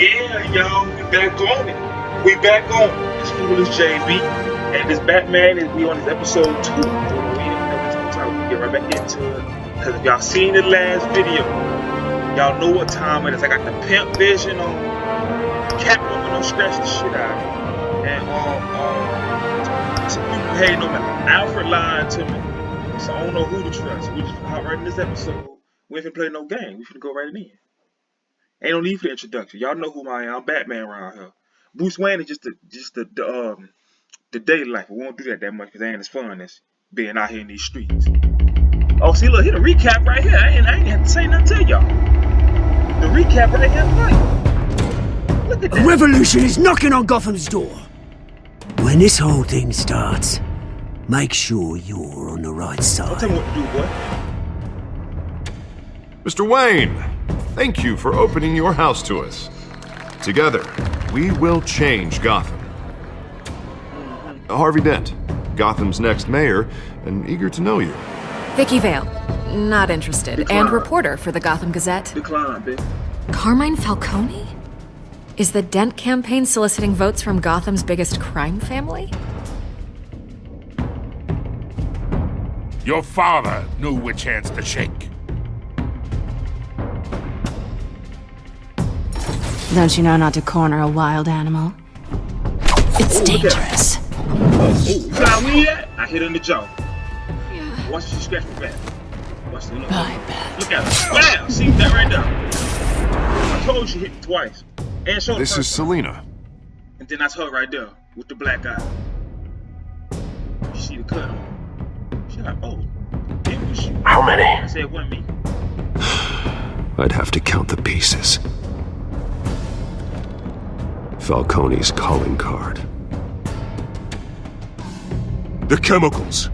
Yeah, y'all, we back on it. We back on it. It's Foolish JB. And this Batman is we on this episode 2. We ain't gonna waste no time. We get right back into it. Because if y'all seen the last video, y'all know what time it is. I got the pimp vision on. Catwoman don't scratch the shit out of me. And some people hating on me. Alfred lied to me. So I don't know who to trust. We just hop right in this episode. We ain't finna play no game. We finna go right in. Ain't no need for the introduction. Y'all know who I am. I'm Batman around here. Bruce Wayne is just the daily life. We won't do that much because it ain't as fun as being out here in these streets. Oh, see, look, here the recap right here. I ain't have to say nothing to y'all. The recap right here for you. Look at that. A revolution is knocking on Gotham's door. When this whole thing starts, make sure you're on the right side. Don't tell me what to do, boy. Mr. Wayne, thank you for opening your house to us. Together, we will change Gotham. Harvey Dent, Gotham's next mayor, and eager to know you. Vicky Vale, not interested, Decline. and reporter for the Gotham Gazette. Decline, bitch. Carmine Falcone? Is the Dent campaign soliciting votes from Gotham's biggest crime family? Your father knew which hands to shake. Don't you know not to corner a wild animal? It's dangerous. You got weed at? I hit her in the jaw. Yeah. Watch she scratch my back. Watch the look. I bet. Look at her. Wow! See that right there? I told you she hit me twice. And showed This is Selina. And then that's her right there with the black eye. You see the cut on her. She like, oh, it was you. How many? I said, it wasn't me. I'd have to count the pieces. Falcone's calling card. The chemicals.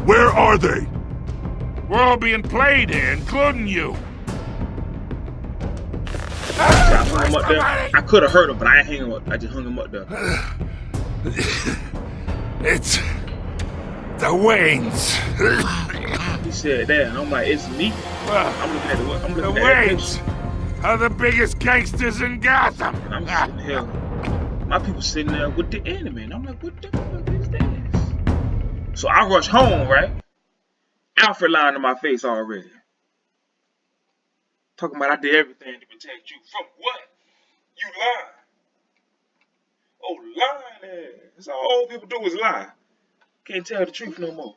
Where are they? We're all being played here, including you. I hung him up there. I could have hurt him, but I ain't hang him up. I just hung him up there. It's the Waynes. He said that, and I'm like, it's me. I'm looking at the The Waynes Waynes are the biggest gangsters in Gotham. And I'm sitting here. My people sitting there with the enemy, and I'm like, what the fuck is this? So I rush home, right? Alfred lying in my face already. Talking about I did everything to protect you. From what? You lied. Oh, lying. That's all old people do is lie. Can't tell the truth no more.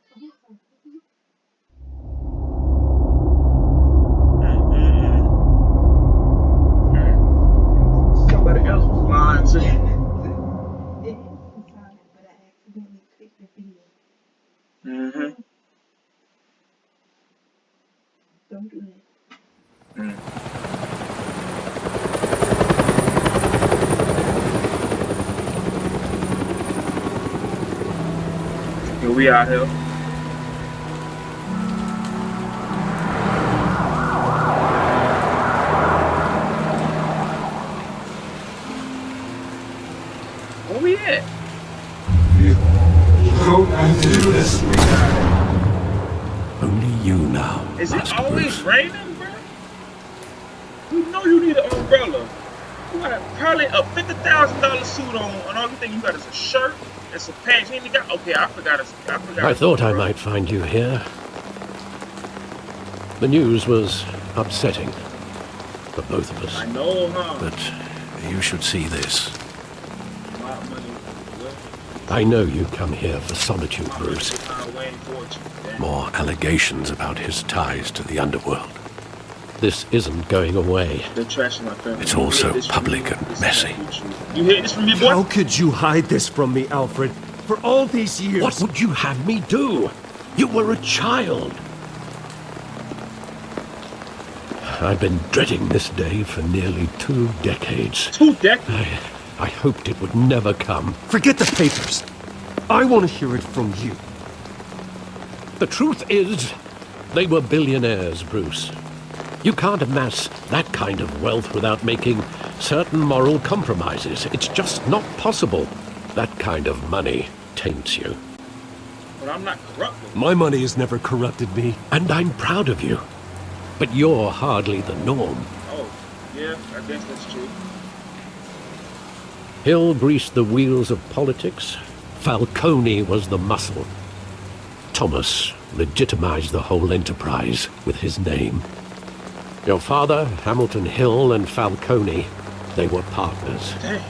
Somebody else was lying too. Mm-hmm. Don't do that. Here we out here. Where we at? Only you now. Is it Master always Bruce. raining, bro? You know you need an umbrella. You got probably a $50,000 suit on, and all you think you got is a shirt and some pants. You ain't got. Okay, I forgot. I thought I might find you here. The news was upsetting for both of us. I know, huh? But you should see this. My money. What? I know you come here for solitude, My Bruce. Wayne fortune. Damn. More allegations about his ties to the underworld. This isn't going away. They're trashing my family. It's You also hear this from public me? and This is messy. not true. You hear this from me, boy? How could you hide this from me, Alfred? For all these years. What would you have me do? You were a child. I've been dreading this day for nearly 2 decades. 2 decades? I hoped it would never come. Forget the papers. I want to hear it from you. The truth is, they were billionaires, Bruce. You can't amass that kind of wealth without making certain moral compromises. It's just not possible. That kind of money taints you. But I'm not corrupt. My money has never corrupted me. And I'm proud of you. But you're hardly the norm. Oh, yeah, I guess that's true. Hill greased the wheels of politics. Falcone was the muscle. Thomas legitimized the whole enterprise with his name. Your father, Hamilton Hill, and Falcone, they were partners. Dang.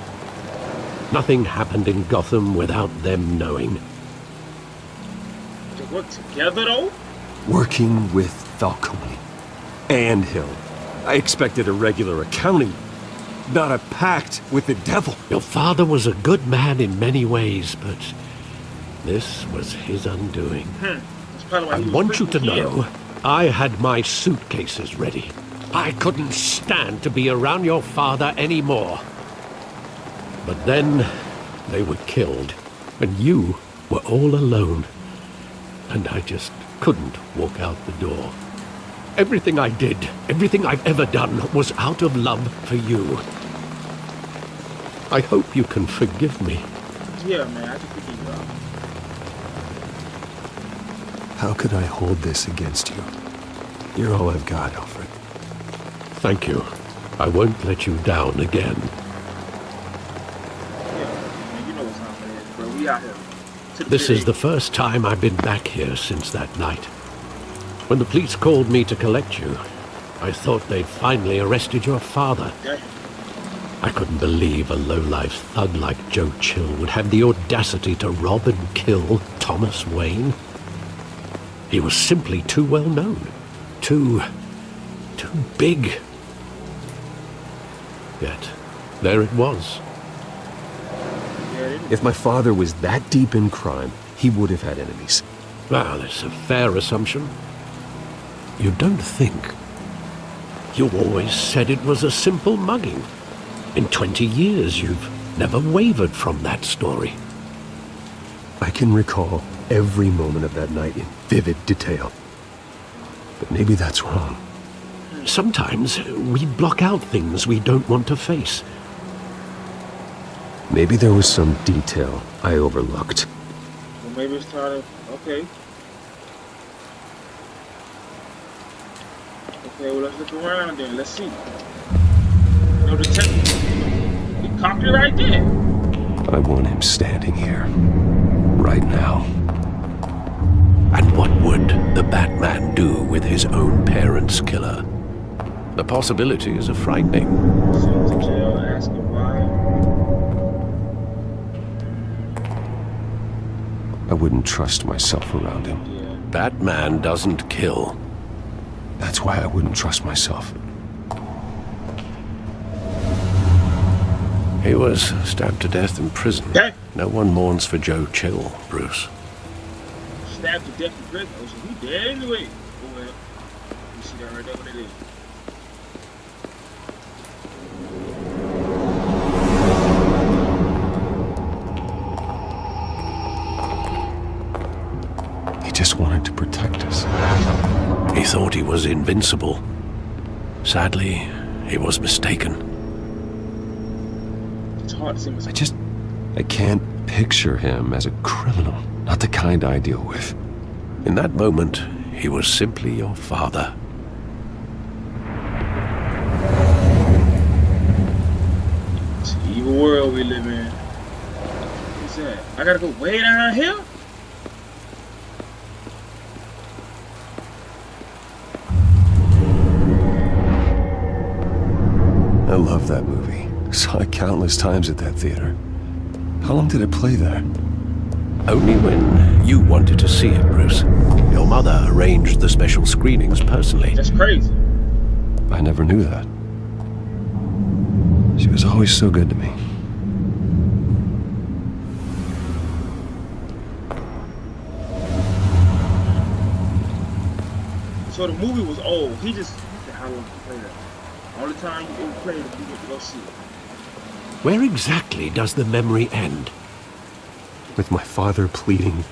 Nothing happened in Gotham without them knowing. They work together, though? Working with Falcone and Hill. I expected a regular accounting, not a pact with the devil. Your father was a good man in many ways, but this was his undoing. That's probably why I he was want you to freaking killed. know, I had my suitcases ready. I couldn't stand to be around your father anymore. But then they were killed, and you were all alone. And I just couldn't walk out the door. Everything I did, everything I've ever done, was out of love for you. I hope you can forgive me. Yeah, man, I can forgive you. How could I hold this against you? You're all I've got, Alfred. Thank you. I won't let you down again. Yeah, man, you know what's happening, bro. We out here. To the This is city. the first time I've been back here since that night. When the police called me to collect you, I thought they'd finally arrested your father. Damn. I couldn't believe a low-life thug like Joe Chill would have the audacity to rob and kill Thomas Wayne. He was simply too well known. Too big. Yet, there it was. Yeah, it is. If my father was that deep in crime, he would have had enemies. Well, it's a fair assumption. You don't think. You always said it was a simple mugging. In 20 years, you've never wavered from that story. I can recall every moment of that night in vivid detail. But maybe that's wrong. Sometimes we block out things we don't want to face. Maybe there was some detail I overlooked. Well, maybe it's time to... Okay. Okay, well, let's look around then. Let's see. No detective. He cocked it right there. I want him standing here. Right now. And what would the Batman do with his own parents' killer? The possibilities are frightening. Sent to jail, asking why. I wouldn't trust myself around him. Yeah. Batman doesn't kill. That's why I wouldn't trust myself. He was stabbed to death in prison. Okay. No one mourns for Joe Chill, Bruce. Stabbed to death in prison. Oh, so he dead anyway. Oh, well. You see that right there, what it is. He just wanted to protect us. He thought he was invincible. Sadly, he was mistaken. It's hard to see myself. I can't picture him as a criminal. Not the kind I deal with. In that moment, he was simply your father. It's an evil world we live in. What's that? I gotta go way down here? I love that movie. Saw it countless times at that theater. How long did it play there? Only when you wanted to see it, Bruce. Your mother arranged the special screenings personally. That's crazy. I never knew that. She was always so good to me. So the movie was old. He said, how long to play that? Only time you ever played it, you get to go see it. Where exactly does the memory end? With my father pleading,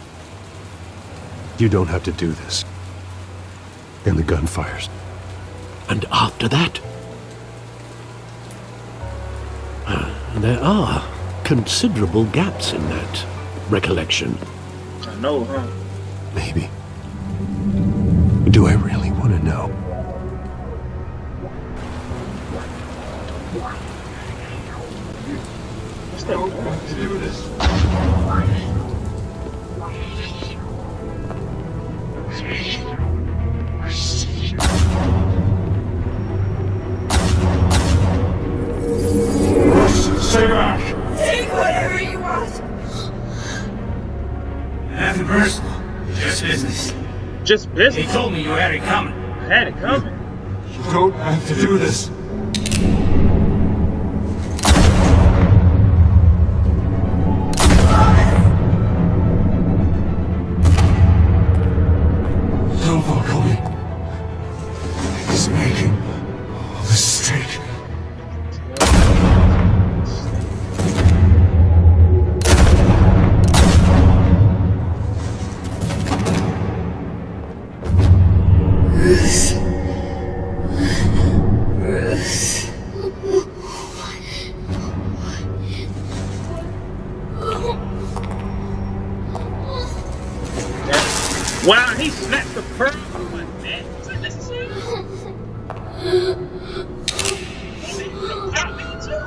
"You don't have to do this." And the gun fires. And after that? There are considerable gaps in that recollection. I know, huh? Maybe. Do I really want to know? What's that? To do this. Stay back! Take whatever you want. Nothing personal. Just business. Just He business. told me you had it coming. I had it coming. You don't have to do this. Don't follow me. He's making a mistake. Wow, he snapped the pearl. What, man? Was that necessary? He got me too.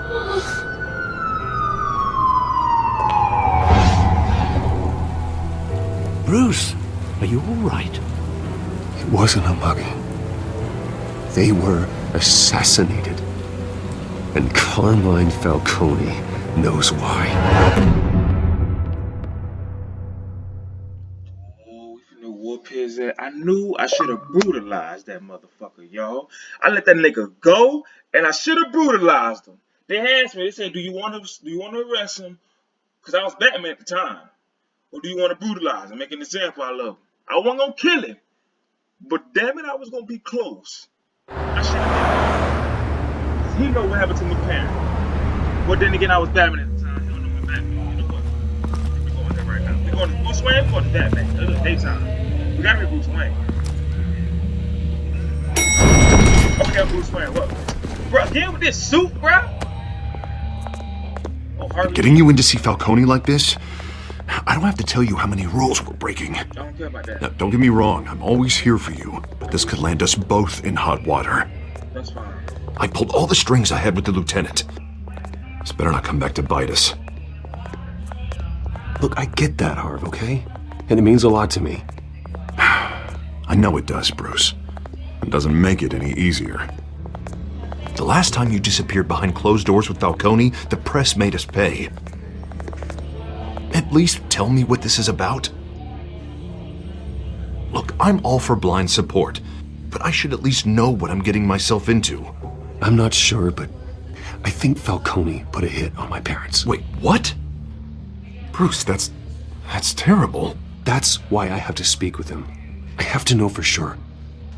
Bruce, are you all right? It wasn't a mugging. They were assassinated. And Carmine Falcone knows why. Oh, if you know whoop his ass. I knew I should have brutalized that motherfucker, y'all. I let that nigga go, and I should have brutalized him. They asked me, they said, do you want to arrest him? Because I was Batman at the time. Or do you want to brutalize him, make an example out of him? I wasn't going to kill him. But damn it, I was going to be close. I should have done it. He know what happened to my parents. But then again, I was Batman at the time. He don't know what Batman. You know what? We're going there right now. We're going to Bruce Wayne or the Batman. It's daytime. We got to be Bruce Wayne. Okay, Bruce Wayne. What? Bro, get with this suit, bro. Oh, Harley. Getting you in to see Falcone like this? I don't have to tell you how many rules we're breaking. I don't care about that. Now, don't get me wrong, I'm always here for you, but this could land us both in hot water. That's fine. I pulled all the strings I had with the lieutenant. This better not come back to bite us. Look, I get that, Harv, okay? And it means a lot to me. I know it does, Bruce. It doesn't make it any easier. The last time you disappeared behind closed doors with Falcone, the press made us pay. At least tell me what this is about. Look, I'm all for blind support, but I should at least know what I'm getting myself into. I'm not sure, but I think Falcone put a hit on my parents. Wait, what? Bruce, that's terrible. That's why I have to speak with him. I have to know for sure.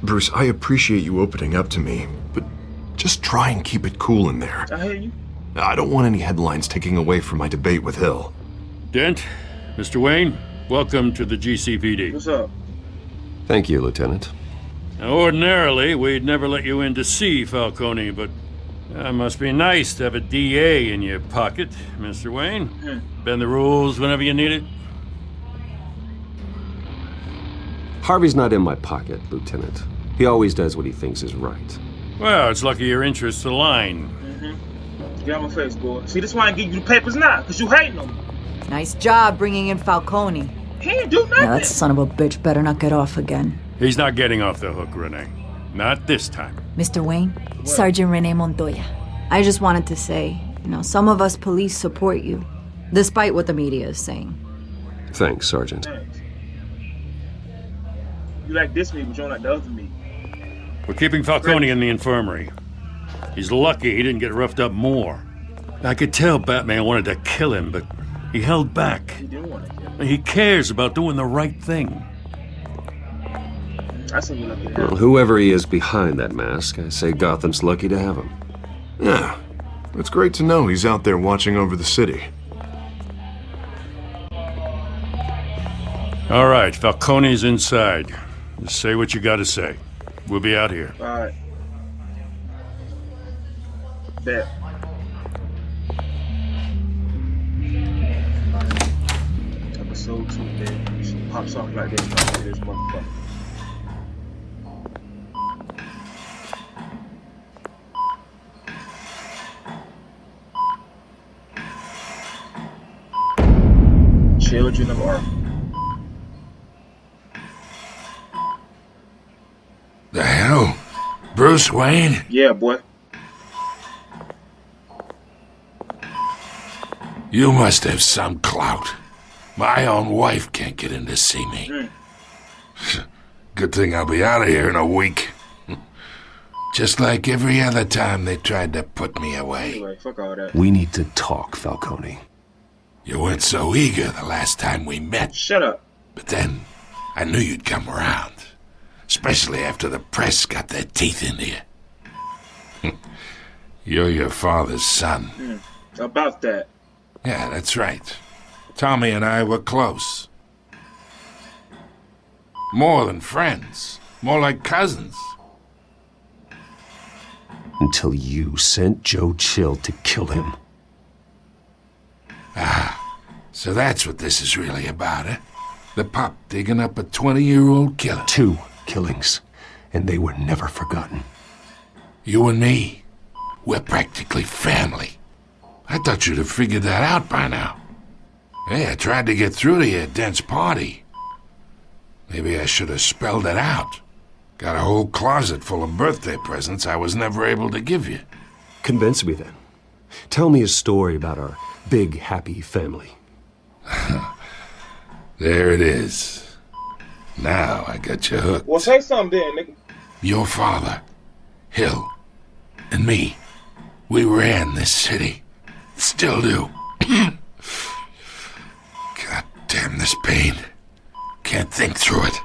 Bruce, I appreciate you opening up to me, but just try and keep it cool in there. I hear you. I don't want any headlines taking away from my debate with Hill. Dent, Mr. Wayne, welcome to the GCPD. What's up? Thank you, Lieutenant. Now, ordinarily, we'd never let you in to see Falcone, but it must be nice to have a DA in your pocket, Mr. Wayne. Bend the rules whenever you need it. Harvey's not in my pocket, Lieutenant. He always does what he thinks is right. Well, it's lucky your interests align. Get out my face, boy. See, this why I give you the papers now, because you hating on me. Nice job bringing in Falcone. He ain't do nothing. Now that son of a bitch better not get off again. He's not getting off the hook, Renee. Not this time. Mr. Wayne, Sergeant Renee Montoya. I just wanted to say, some of us police support you, despite what the media is saying. Thanks, Sergeant. Thanks. You like this me, but you don't like the other me. We're keeping Falcone in the infirmary. He's lucky he didn't get roughed up more. I could tell Batman wanted to kill him, but he held back. He didn't want to kill him. He cares about doing the right thing. I say you're lucky to have Well, him. whoever he is behind that mask, I say Gotham's lucky to have him. Yeah, it's great to know he's out there watching over the city. All right, Falcone's inside. Just say what you gotta say. We'll be out here. All right. Bet. Episode 2, man. She pops off like this. Like this motherfucker. Children of Earth. The hell? Bruce Wayne? Yeah, boy. You must have some clout. My own wife can't get in to see me. Good thing I'll be out of here in a week. Just like every other time they tried to put me away. Anyway, fuck all that. We need to talk, Falcone. You weren't so eager the last time we met. Shut up. But then, I knew you'd come around. Especially after the press got their teeth into you. You're your father's son. About that. Yeah, that's right. Tommy and I were close. More than friends. More like cousins. Until you sent Joe Chill to kill him. Ah, so that's what this is really about, eh? The pup digging up a 20-year-old killer. 2 killings, and they were never forgotten. You and me, we're practically family. I thought you'd have figured that out by now. Hey, I tried to get through to your dense party. Maybe I should have spelled it out. Got a whole closet full of birthday presents I was never able to give you. Convince me then. Tell me a story about our big, happy family. There it is. Now I got you hooked. Well, say something then, nigga. Your father, Hill, and me, we ran this city. Still do. God damn this pain. Can't think through it.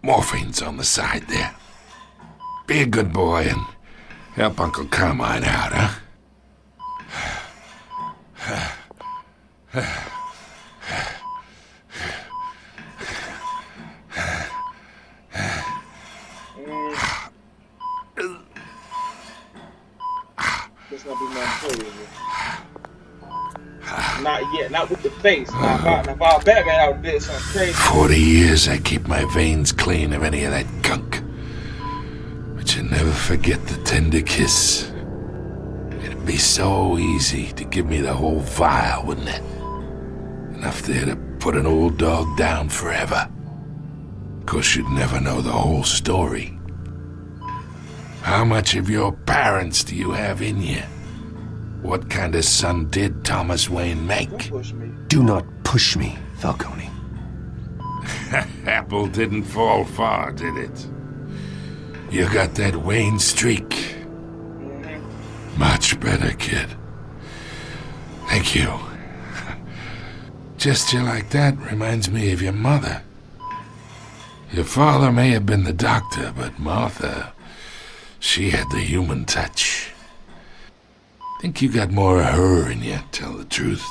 Morphine's on the side there. Be a good boy and help Uncle Carmine out, huh? This not be my story. Not yet, not with the face. Now, if I was Batman, I would did something crazy. 40 years I keep my veins clean of any of that gunk. But you never forget the tender kiss. It'd be so easy to give me the whole vial, wouldn't it? Enough there to put an old dog down forever. Of course, you'd never know the whole story. How much of your parents do you have in you? What kind of son did Thomas Wayne make? Do not push me, Falcone. Apple didn't fall far, did it? You got that Wayne streak. Much better, kid. Thank you. Gesture like that reminds me of your mother. Your father may have been the doctor, but Martha, she had the human touch. Think you got more of her in you, tell the truth.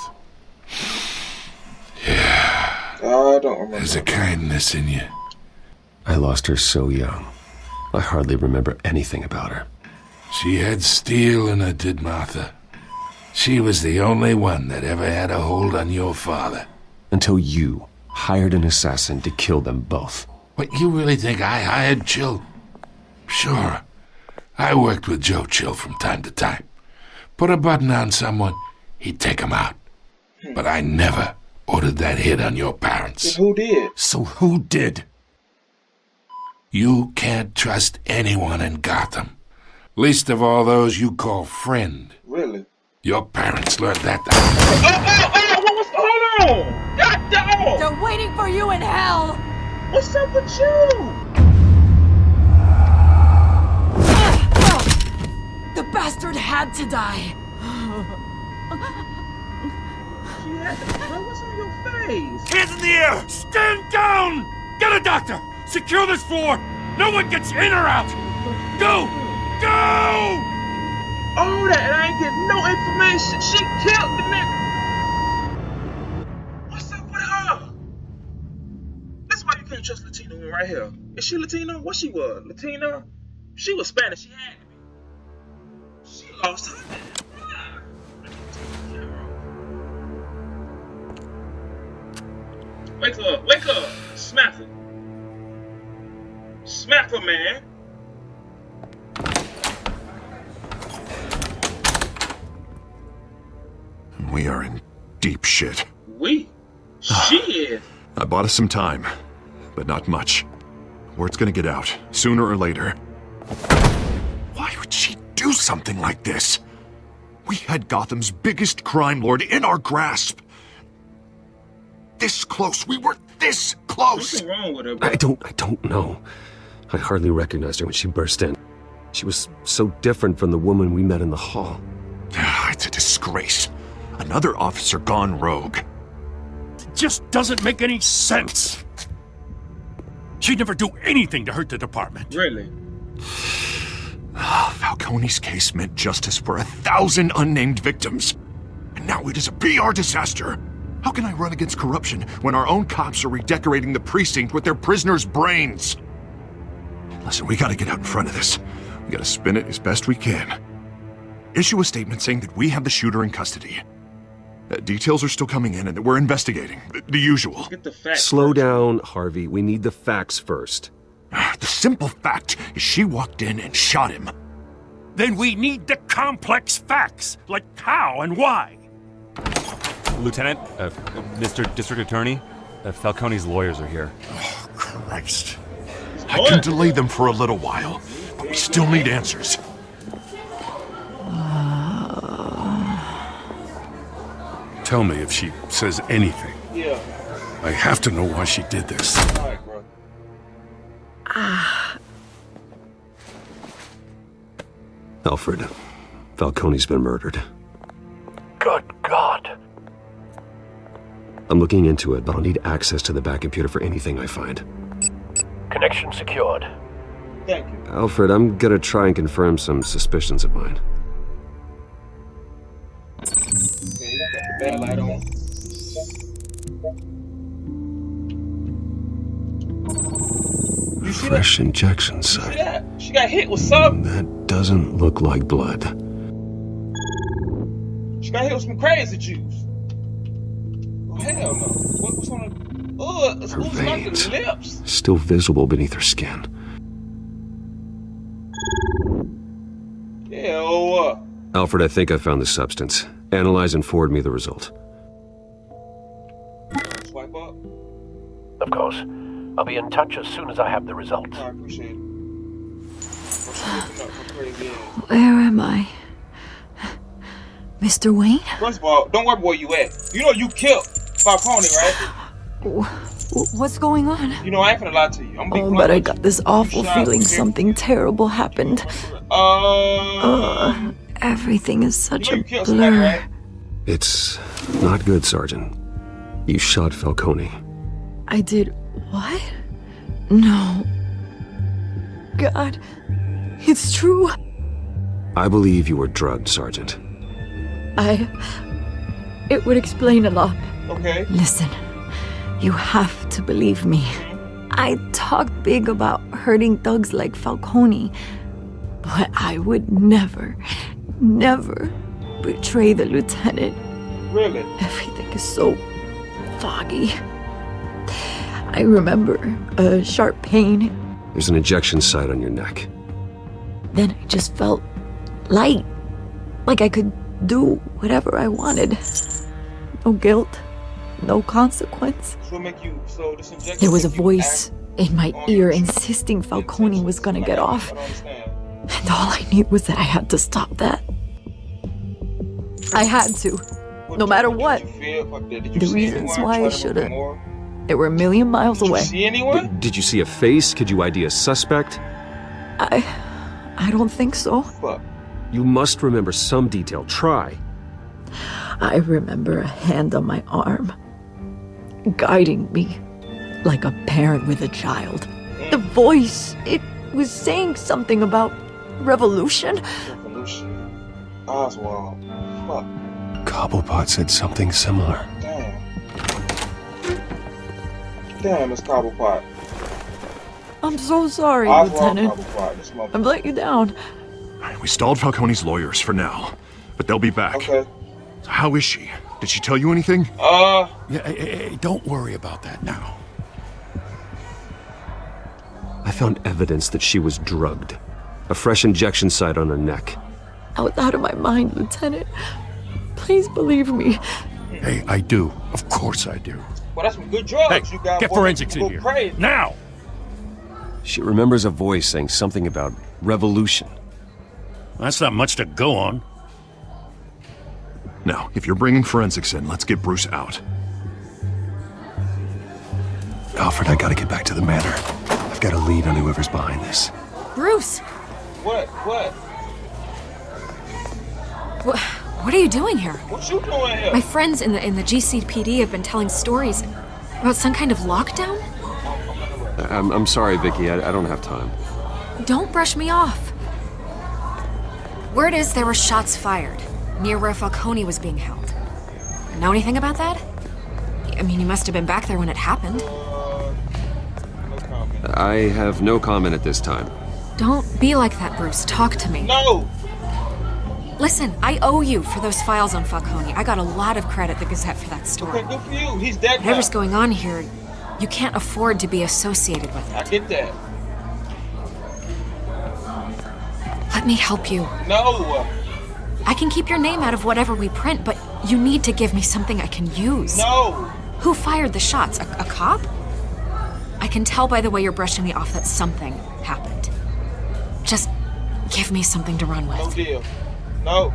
Yeah. I don't remember. There's a kindness in you. I lost her so young. I hardly remember anything about her. She had steel in her, did Martha. She was the only one that ever had a hold on your father. Until you hired an assassin to kill them both. What, you really think I hired Chill? Sure. I worked with Joe Chill from time to time. Put a button on someone, he'd take him out. But I never ordered that hit on your parents. Then who did? So who did? You can't trust anyone in Gotham. Least of all those you call friend. Really? Your parents learned that. Hold on! God damn! They're waiting for you in hell! What's up with you? The bastard had to die. What's on your face? Hands in the air! Stand down! Get a doctor! Secure this floor! No one gets in or out! Go! Go! All that, and I ain't getting no information. She killed the nigga. What's up with her? That's why you can't trust Latino woman right here. Is she Latino? What she was? Latino? She was Spanish. She had to be. She lost her man. Wake up, wake up. Smack her. Smack her, man. We are in deep shit. We? Shit. I bought us some time, but not much. Word's gonna get out, sooner or later. Why would she do something like this? We had Gotham's biggest crime lord in our grasp. This close. We were this close. What's wrong with her, bro? I don't know. I hardly recognized her when she burst in. She was so different from the woman we met in the hall. It's a disgrace. Another officer gone rogue. It just doesn't make any sense. She'd never do anything to hurt the department. Really? Falcone's case meant justice for 1,000 unnamed victims. And now it is a PR disaster. How can I run against corruption when our own cops are redecorating the precinct with their prisoners' brains? Listen, we gotta get out in front of this. We gotta spin it as best we can. Issue a statement saying that we have the shooter in custody. Details are still coming in and that we're investigating. The usual. Get the facts Slow first. down, Harvey. We need the facts first. The simple fact is she walked in and shot him. Then we need the complex facts, like how and why. Lieutenant, Mr. District Attorney, Falcone's lawyers are here. Oh, Christ. I can delay them for a little while, but we still need answers. Tell me if she says anything. Yeah. I have to know why she did this. All right, bro. Alfred, Falcone's been murdered. Good God. I'm looking into it, but I'll need access to the back computer for anything I find. Connection secured. Thank you. Alfred, I'm gonna try and confirm some suspicions of mine. Okay, got the bad light on. You see that? Fresh injection See site. that? She got hit with something. That doesn't look like blood. She got hit with some crazy juice. Oh, hell no. What's on her? It's Her oozing out the veins. lips. Still visible beneath her skin. Yeah, oh, Alfred, I think I found the substance. Analyze and forward me the result. swipe up. Of course. I'll be in touch as soon as I have the results. I appreciate it. Oh, she looking up for crazy ass. Where am I? Mr. Wayne? First of all, don't worry where you at. You know you killed Falcone, right? What's going on? You know I ain't finna lie to you. I'm being Oh, blunt but I with got you. this awful You shot feeling him. something terrible happened. Everything is such You know you a killed somebody, blur. right? It's not good, Sergeant. You shot Falcone. I did what? No. God, it's true. I believe you were drugged, Sergeant. It would explain a lot. Okay. Listen, you have to believe me. I talked big about hurting thugs like Falcone, but I would never betray the lieutenant. Really? Everything is so foggy. I remember a sharp pain. There's an injection site on your neck. Then I just felt light. Like I could do whatever I wanted. No guilt, no consequence. So make you so this injection. There was a make you voice act in my on ear your insisting Falcone was gonna get off. I don't understand. And all I knew was that I had to stop that. I had to. No matter what. Did you feel? Did you The see reasons anyone why try I to should've. move more? They were a million miles Did away. you see anyone? Did you see a face? Could you ID a suspect? I don't think so. Fuck. You must remember some detail. Try. I remember a hand on my arm, guiding me like a parent with a child. The voice, it was saying something about revolution. Revolution. Oswald. Fuck. Cobblepot said something similar. Damn. Damn, it's Cobblepot. I'm so sorry, Oswald Lieutenant. Cobblepot. This motherfucker. I've let you down. We stalled Falcone's lawyers for now, but they'll be back. Okay. So how is she? Did she tell you anything? Yeah, hey, don't worry about that now. I found evidence that she was drugged. A fresh injection site on her neck. I was out of my mind, Lieutenant. Please believe me. Hey, I do. Of course I do. Well, that's some good drugs Hey, you got. get boy. forensics in Go here. crazy. Now! She remembers a voice saying something about revolution. That's not much to go on. Now, if you're bringing forensics in, let's get Bruce out. Alfred, I gotta get back to the manor. I've got a lead on whoever's behind this. Bruce! What? What are you doing here? What you doing here? My friends in the GCPD have been telling stories about some kind of lockdown. I'm sorry, Vicky. I don't have time. Don't brush me off. Word is there were shots fired near where Falcone was being held. Know anything about that? I mean, you must have been back there when it happened. I have no comment at this time. Don't be like that, Bruce. Talk to me. No! Listen, I owe you for those files on Falcone. I got a lot of credit at the Gazette for that story. Okay, good for you. He's dead now. Whatever's going on here, you can't afford to be associated with it. I get that. Let me help you. No! I can keep your name out of whatever we print, but you need to give me something I can use. No! Who fired the shots? A cop? I can tell by the way you're brushing me off that something happened. Just give me something to run with. No deal. No.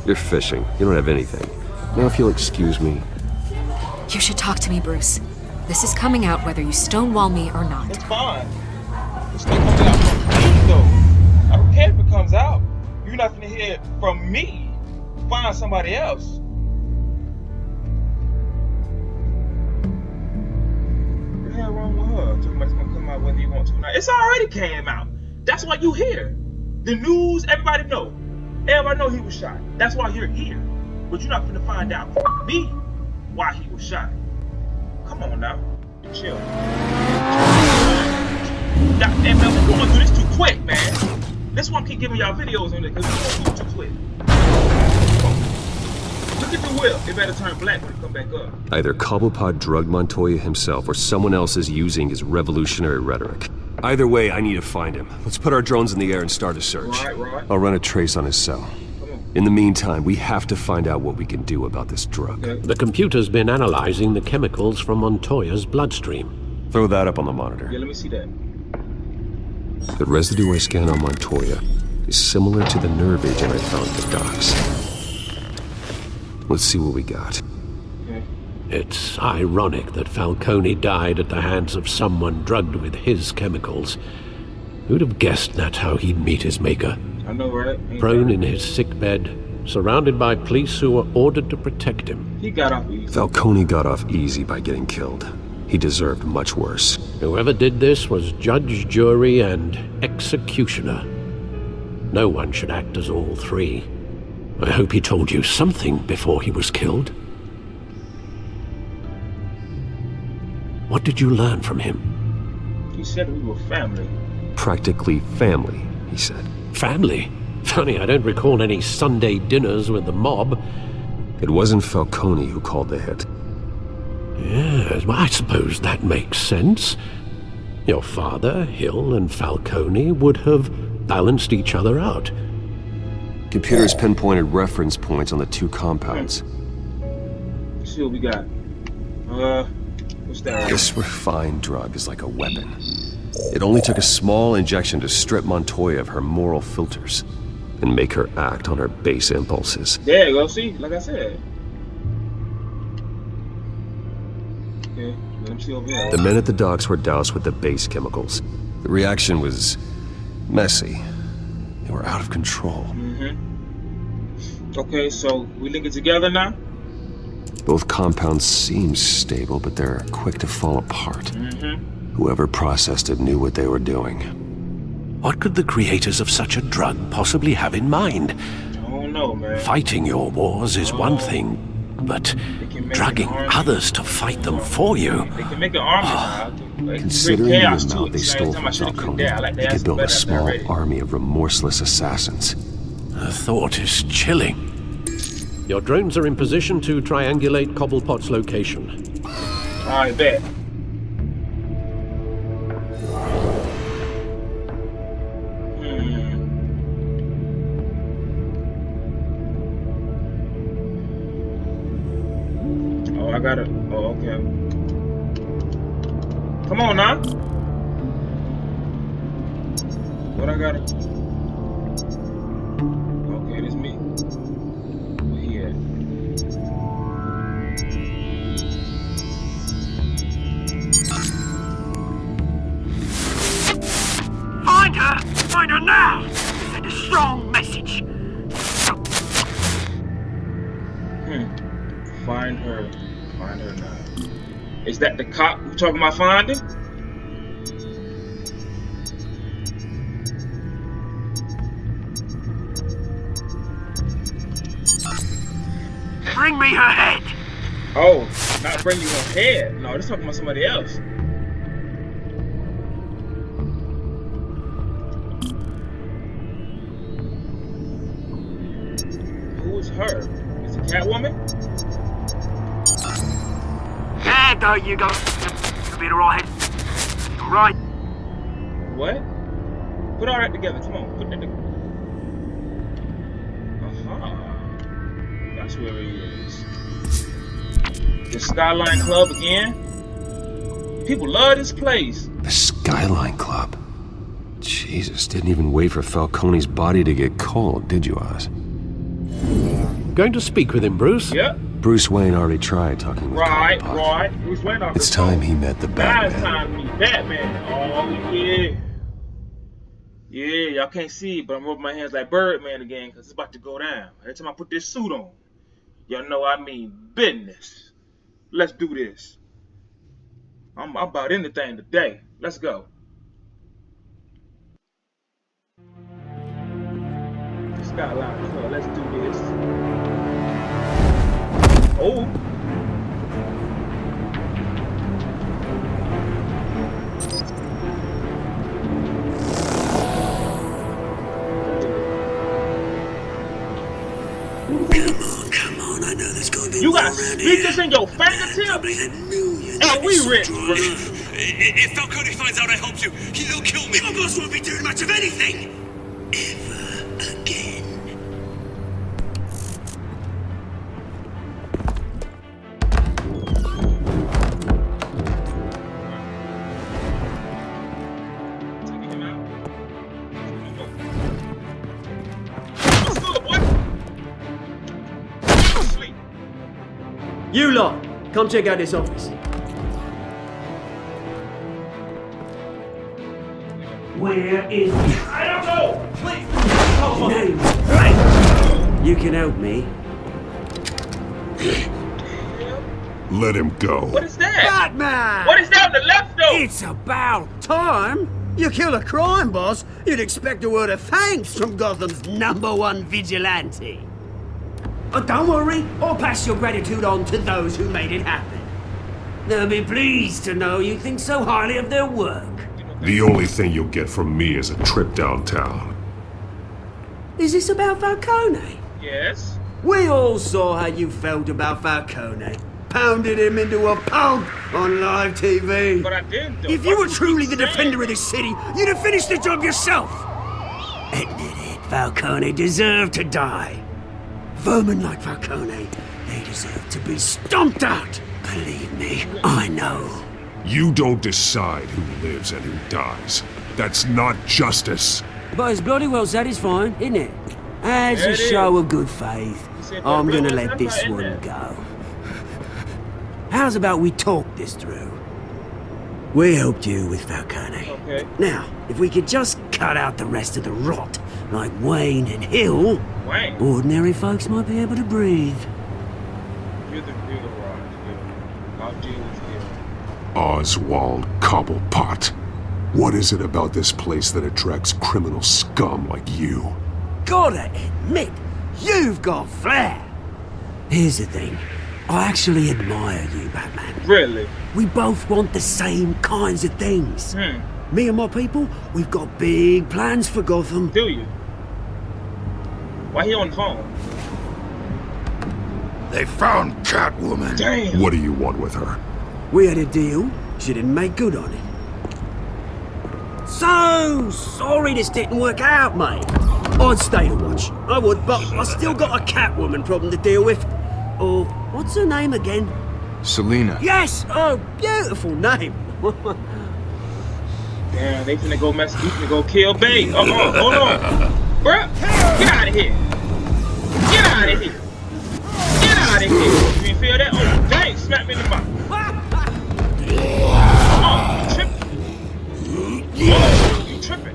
You're fishing. You don't have anything. Now, if you'll excuse me. You should talk to me, Bruce. This is coming out whether you stonewall me or not. It's fine. It's not coming out from me, though. I don't care if it comes out. You're not gonna hear it from me. Find somebody else. What the hell wrong with her? Talking about it's gonna come out whether you want to or not. It's already came out. That's why you here. The news, everybody know. Everybody know he was shot. That's why you're here. But you're not gonna find out from me why he was shot. Come on now. Chill. Man, we're going through this too quick, man. That's why I keep giving y'all videos on it, because we're going through too quick. Look at the wheel. It better turn black when it come back up. Either Cobblepot drugged Montoya himself or someone else is using his revolutionary rhetoric. Either way, I need to find him. Let's put our drones in the air and start a search. Right. I'll run a trace on his cell. In the meantime, we have to find out what we can do about this drug. Okay. The computer's been analyzing the chemicals from Montoya's bloodstream. Throw that up on the monitor. Yeah, let me see that. The residue I scanned on Montoya is similar to the nerve agent I found at the docks. Let's see what we got. Okay. It's ironic that Falcone died at the hands of someone drugged with his chemicals. Who'd have guessed that's how he'd meet his maker? I know, right? Prone in his sickbed, surrounded by police who were ordered to protect him. He got off easy. Falcone got off easy by getting killed. He deserved much worse. Whoever did this was judge, jury, and executioner. No one should act as all three. I hope he told you something before he was killed. What did you learn from him? He said we were family. Practically family, he said. Family? Funny, I don't recall any Sunday dinners with the mob. It wasn't Falcone who called the hit. Yes, well, I suppose that makes sense. Your father, Hill, and Falcone would have balanced each other out. Computers pinpointed reference points on the two compounds. Let's see what we got. What's that? This refined drug is like a weapon. It only took a small injection to strip Montoya of her moral filters and make her act on her base impulses. There you go, see? Like I said. Okay, let him see over here. The men at the docks were doused with the base chemicals. The reaction was messy. They were out of control. Okay, so we link it together now? Both compounds seem stable, but they're quick to fall apart. Whoever processed it knew what they were doing. What could the creators of such a drug possibly have in mind? I don't know, man. Fighting your wars is one thing, but drugging others to fight them for you? They can make an army now. Considering the amount they stole from Falcone, they could build a small army of remorseless assassins. The thought is chilling. Your drones are in position to triangulate Cobblepot's location. Alright, bet. I gotta. Oh, okay. Come on now. What I gotta? Okay, this me. Where he at? Find her! Find her now! Send a strong message. Find her. Find her now. Is that the cop who talking about finding? Bring me her head! Oh, not bring you her head. No, this talking about somebody else. Who is her? Is it Catwoman? There you go. You'll be alright. Right. What? Put all that together. Come on, put that together. That's where he is. The Skyline Club again. People love this place. The Skyline Club? Jesus, didn't even wait for Falcone's body to get cold, did you, Oz? Going to speak with him, Bruce? Yep. Bruce Wayne already tried talking with Right. Bruce Wayne it's time he met the Now it's Batman. time to meet Batman. Oh, yeah. Yeah, y'all can't see it, but I'm rubbing my hands like Birdman again because it's about to go down. Every time I put this suit on, y'all know I mean business. Let's do this. I'm about anything today. Let's go. Skyline Club. Let's do this. Oh. Come on, I know there's gonna be You more got around speakers here. in your fingertips? And we rich, bro. If Falcone finds out I helped you, he'll kill me. Your boss won't be doing much of anything. Ever again. You lot, come check out this office. Where is he? I don't know! Please! Name. Right! You can help me. Let him go. What is that? Batman! What is that on the left, though? It's about time. You kill a crime boss, you'd expect a word of thanks from Gotham's #1 vigilante. Oh, don't worry, I'll pass your gratitude on to those who made it happen. They'll be pleased to know you think so highly of their work. The only thing you'll get from me is a trip downtown. Is this about Falcone? Yes. We all saw how you felt about Falcone. Pounded him into a pulp on live TV. But I didn't, though. If you were truly the defender of this city, you'd have finished the job yourself. Admit it, Falcone deserved to die. Vermin like Falcone, they deserve to be stomped out. Believe me, I know. You don't decide who lives and who dies. That's not justice. But it's bloody well satisfying, isn't it? As Yeah, a it show is. of good faith, said I'm that gonna real let this satisfying, one isn't it? go. How's about we talk this through? We helped you with Falcone. Okay. Now, if we could just cut out the rest of the rot, like Wayne and Hill, Wayne. ordinary folks might be able to breathe. You're the real Rod. I'll deal with you. Oswald Cobblepot. What is it about this place that attracts criminal scum like you? Gotta admit, you've got flair. Here's the thing. I actually admire you, Batman. Really? We both want the same kinds of things. Me and my people, we've got big plans for Gotham. Do you? Why he on the phone? They found Catwoman. Damn. What do you want with her? We had a deal. She didn't make good on it. So sorry this didn't work out, mate. I'd stay to watch. I would, but I still got a Catwoman problem to deal with. Or, what's her name again? Selena. Yes! Oh, beautiful name. Damn, they finna go mess. We finna go kill Bay. Hold on, bruh. Get out of here. Get out of here. Get out of here. You ain't feel that? Oh, dang! Smack me in the mouth. Oh, you tripping?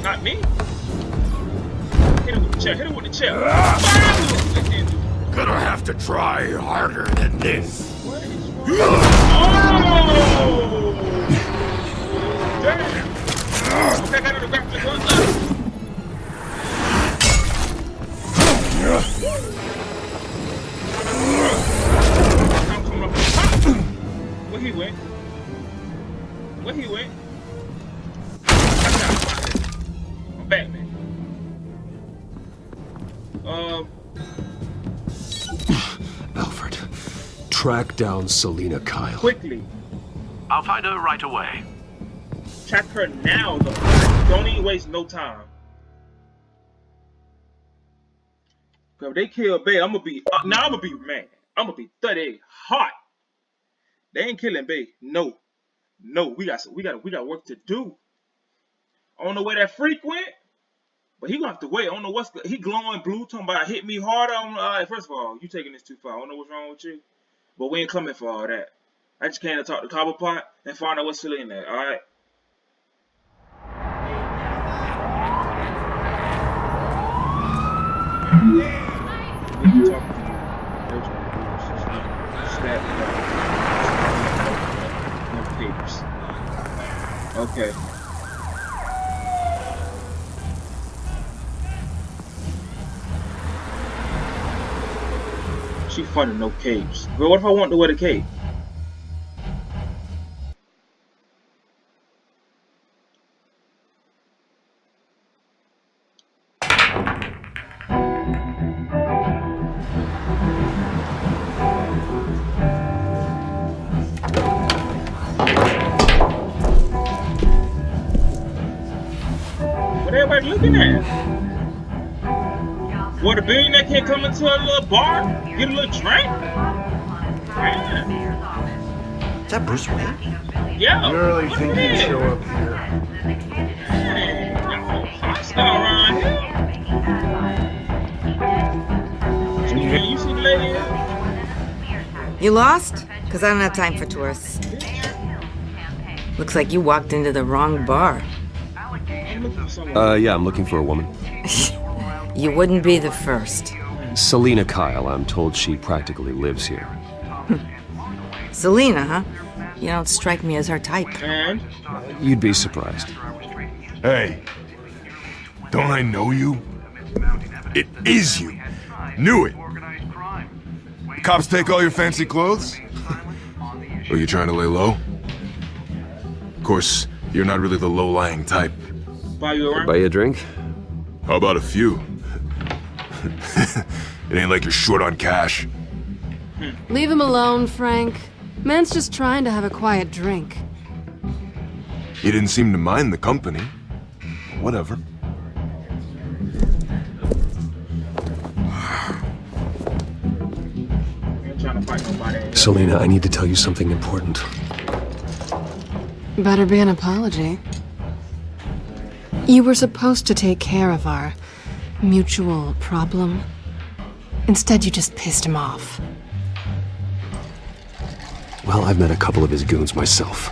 Not me. Hit him with the chair. Hit him with the chair. Gonna have to try harder than this. Oh! Damn! Okay, I got the grappling gun. I'm coming up the top. Where he went? Where he went? I'm back, man. Alfred, track down Selena Kyle. Quickly. I'll find her right away. Track her now, though. Don't even waste no time. Cause if they kill Bay, I'm gonna be mad. I'm gonna be 38 hot. They ain't killing Bay. No, we got work to do. I don't know where that freak went, but he gonna have to wait. I don't know what's he glowing blue talking about hit me harder. First of all, you taking this too far. I don't know what's wrong with you, but we ain't coming for all that. I just came to talk to Cobblepot and find out what's Selena at. All right. We can talk to you. Stab no papers. Okay. She funded no capes. But what if I want to wear the cape? What everybody looking at? What, a billionaire can't come into a little bar, get a little drink? Man. Is that Bruce Wayne? Yeah. You really think he'd show up here? Hey, hostile around here. You see the lady here? You lost? Because I don't have time for tourists. Looks like you walked into the wrong bar. Yeah, I'm looking for a woman. You wouldn't be the first. Selena Kyle, I'm told she practically lives here. Selena, huh? You don't strike me as her type. And? You'd be surprised. Hey, don't I know you? It is you. Knew it. Cops take all your fancy clothes? Are you trying to lay low? Of course, you're not really the low-lying type. Buy you a Buy you a drink? How about a few? It ain't like you're short on cash. Leave him alone, Frank. Man's just trying to have a quiet drink. You didn't seem to mind the company. Whatever. Selena, I need to tell you something important. Better be an apology. You were supposed to take care of our mutual problem. Instead, you just pissed him off. Well, I've met a couple of his goons myself.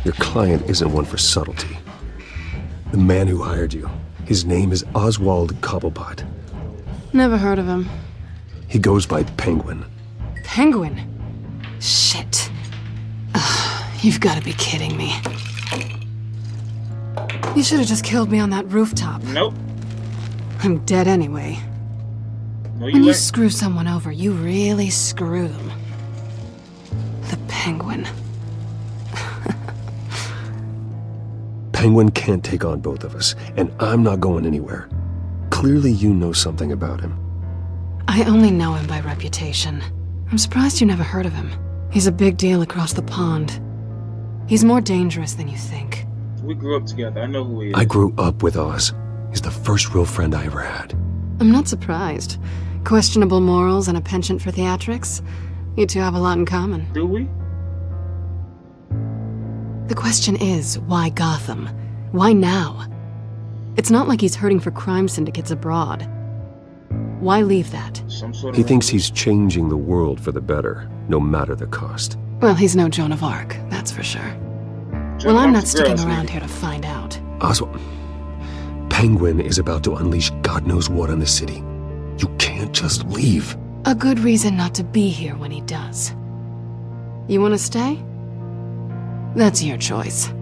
Your client isn't one for subtlety. The man who hired you, his name is Oswald Cobblepot. Never heard of him. He goes by Penguin. Penguin? Shit. Ugh, you've got to be kidding me. You should have just killed me on that rooftop. Nope. I'm dead anyway. No, when you screw someone over, you really screw them. The Penguin. Penguin can't take on both of us, and I'm not going anywhere. Clearly you know something about him. I only know him by reputation. I'm surprised you never heard of him. He's a big deal across the pond. He's more dangerous than you think. We grew up together. I know who he is. I grew up with Oz. He's the first real friend I ever had. I'm not surprised. Questionable morals and a penchant for theatrics. You two have a lot in common. Do we? The question is, why Gotham? Why now? It's not like he's hurting for crime syndicates abroad. Why leave that? He thinks he's changing the world for the better, no matter the cost. Well, he's no Joan of Arc, that's for sure. Well, I'm not sticking around here to find out. Oswald, Penguin is about to unleash God knows what on the city. You can't just leave. A good reason not to be here when he does. You want to stay? That's your choice.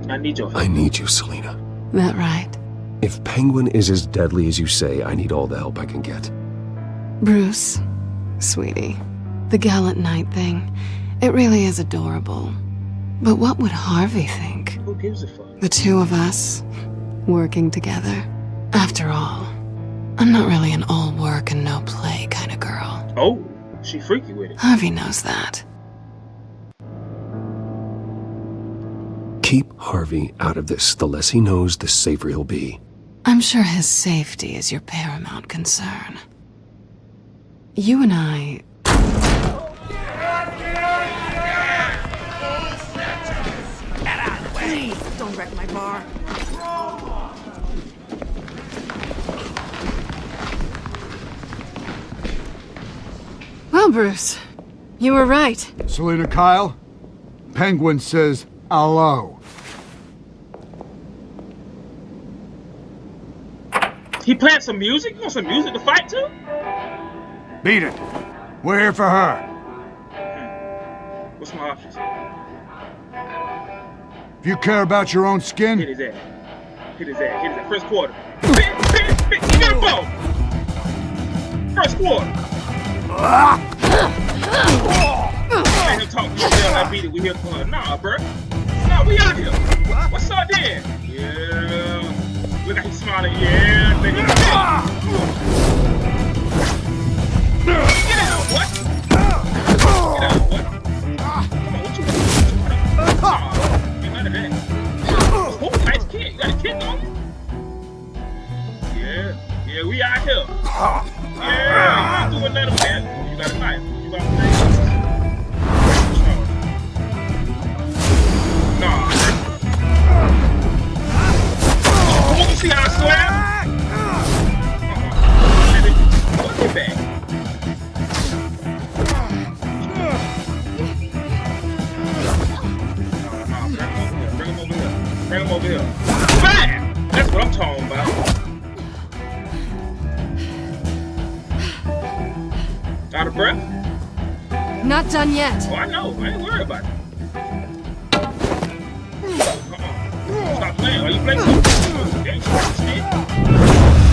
I need your help. I need you, Selina. That right? If Penguin is as deadly as you say, I need all the help I can get. Bruce, sweetie, the gallant knight thing, it really is adorable. But what would Harvey think? Who gives a fuck? The two of us, working together. After all, I'm not really an all work and no play kind of girl. Oh, she freaky with it. Harvey knows that. Keep Harvey out of this. The less he knows, the safer he'll be. I'm sure his safety is your paramount concern. You and I... Please, don't wreck my bar. Well, Bruce, you were right. Selina Kyle, Penguin says hello. He playing some music? You want some music to fight to? Beat it. We're here for her. What's my options? If you care about your own skin... Hit his ass. Hit his ass. Hit his ass. First quarter. Bit. You got a ball. First quarter. Let him talk. You tell that beat it. We here for her. Nah, bro. Nah, we out here. What's up then? Yeah. Look how he's smiling. Yeah, nigga. Get out, what? Get out, what? Come on, what you want? Nah, ain't none of that. Oh, nice kick. You got a kick on you? Yeah, we out here. Yeah, you ain't doing nothing with that. You got a knife. You got a knife. Nah. You see how I slam? Put it back. Bring him over here. Bring him over here. Bam! That's what I'm talking about. Out of breath? Not done yet. Oh, I know. I ain't worried about it. Stop playing. Are you playing?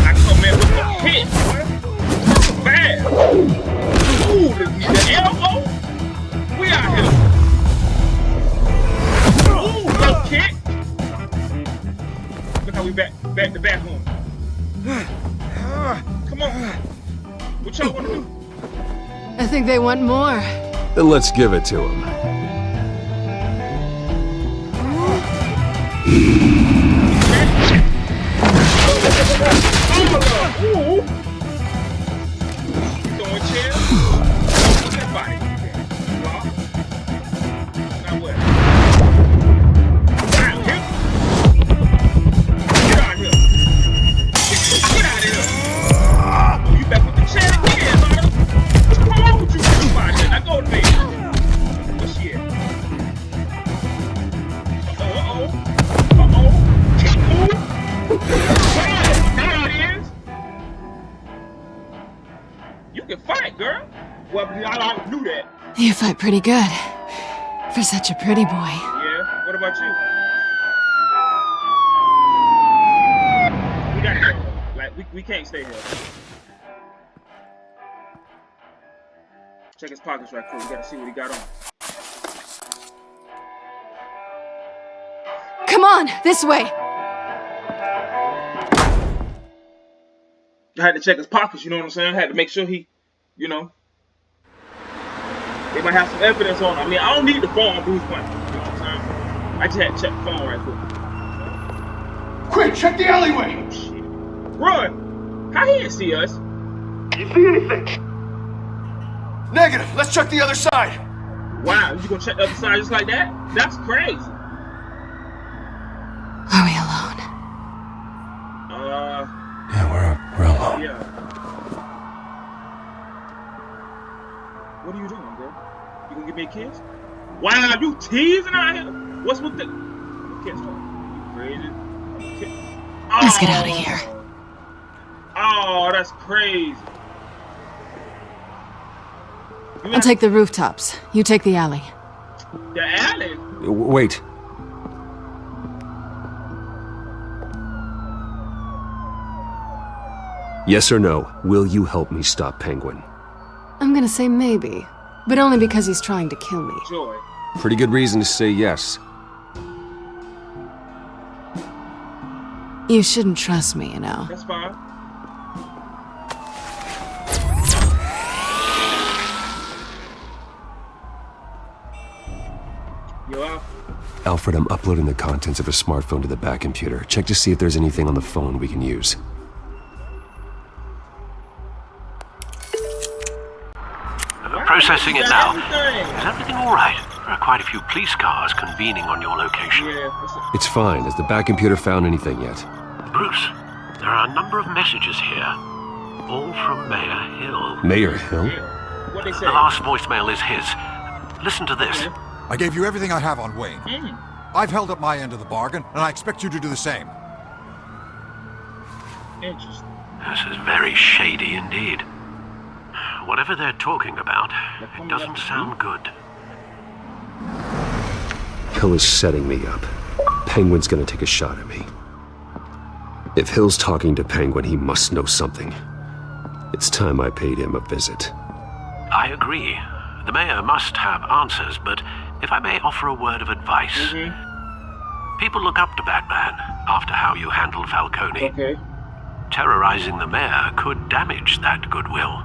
I come in with the hit. Bam! Ooh, the elbow. We out here. Ooh, low kick. Look how we back to back home. Come on. What y'all want to do? I think they want more. Then let's give it to him. Ooh. Throwing chairs. Look at body. Now what? Get out here. Get out here. Get out of here. You back with the chair again, Lana. What's wrong with you? Now go to bed. What's she at? You can fight, girl. Well, I knew that. You fight pretty good. For such a pretty boy. Yeah, what about you? We gotta go. Like, we can't stay here. Check his pockets right quick. We gotta see what he got on. Come on, this way. I had to check his pockets, you know what I'm saying? I had to make sure he, you know. They might have some evidence on him. I mean, I don't need the phone on Bruce Wayne. You know what I'm saying? I just had to check the phone right quick. Quick, check the alleyway! Oh, shit. Run! How he didn't see us? You see anything? Negative. Let's check the other side. Wow, you gonna check the other side just like that? That's crazy. Are we alone? Yeah, we're alone. Yeah. What are you doing, girl? You gonna give me a kiss? Wow, you teasing out here? What's with the kiss? You crazy? Let's get out of here. Oh, that's crazy. I'll take the rooftops. You take the alley. The alley? Wait. Yes or no, will you help me stop Penguin? I'm gonna say maybe, but only because he's trying to kill me. Joy. Pretty good reason to say yes. You shouldn't trust me, you know. That's fine. Yo, Alfred, I'm uploading the contents of a smartphone to the back computer. Check to see if there's anything on the phone we can use. Processing it now. Is everything all right? There are quite a few police cars convening on your location. It's fine. Has the back computer found anything yet? Bruce, there are a number of messages here. All from Mayor Hill. Mayor Hill? What they say? The last voicemail is his. Listen to this. I gave you everything I have on Wayne. I've held up my end of the bargain, and I expect you to do the same. Interesting. This is very shady indeed. Whatever they're talking about, it doesn't sound good. Hill is setting me up. Penguin's gonna take a shot at me. If Hill's talking to Penguin, he must know something. It's time I paid him a visit. I agree. The mayor must have answers, but if I may offer a word of advice. People look up to Batman after how you handled Falcone. Okay. Terrorizing the mayor could damage that goodwill.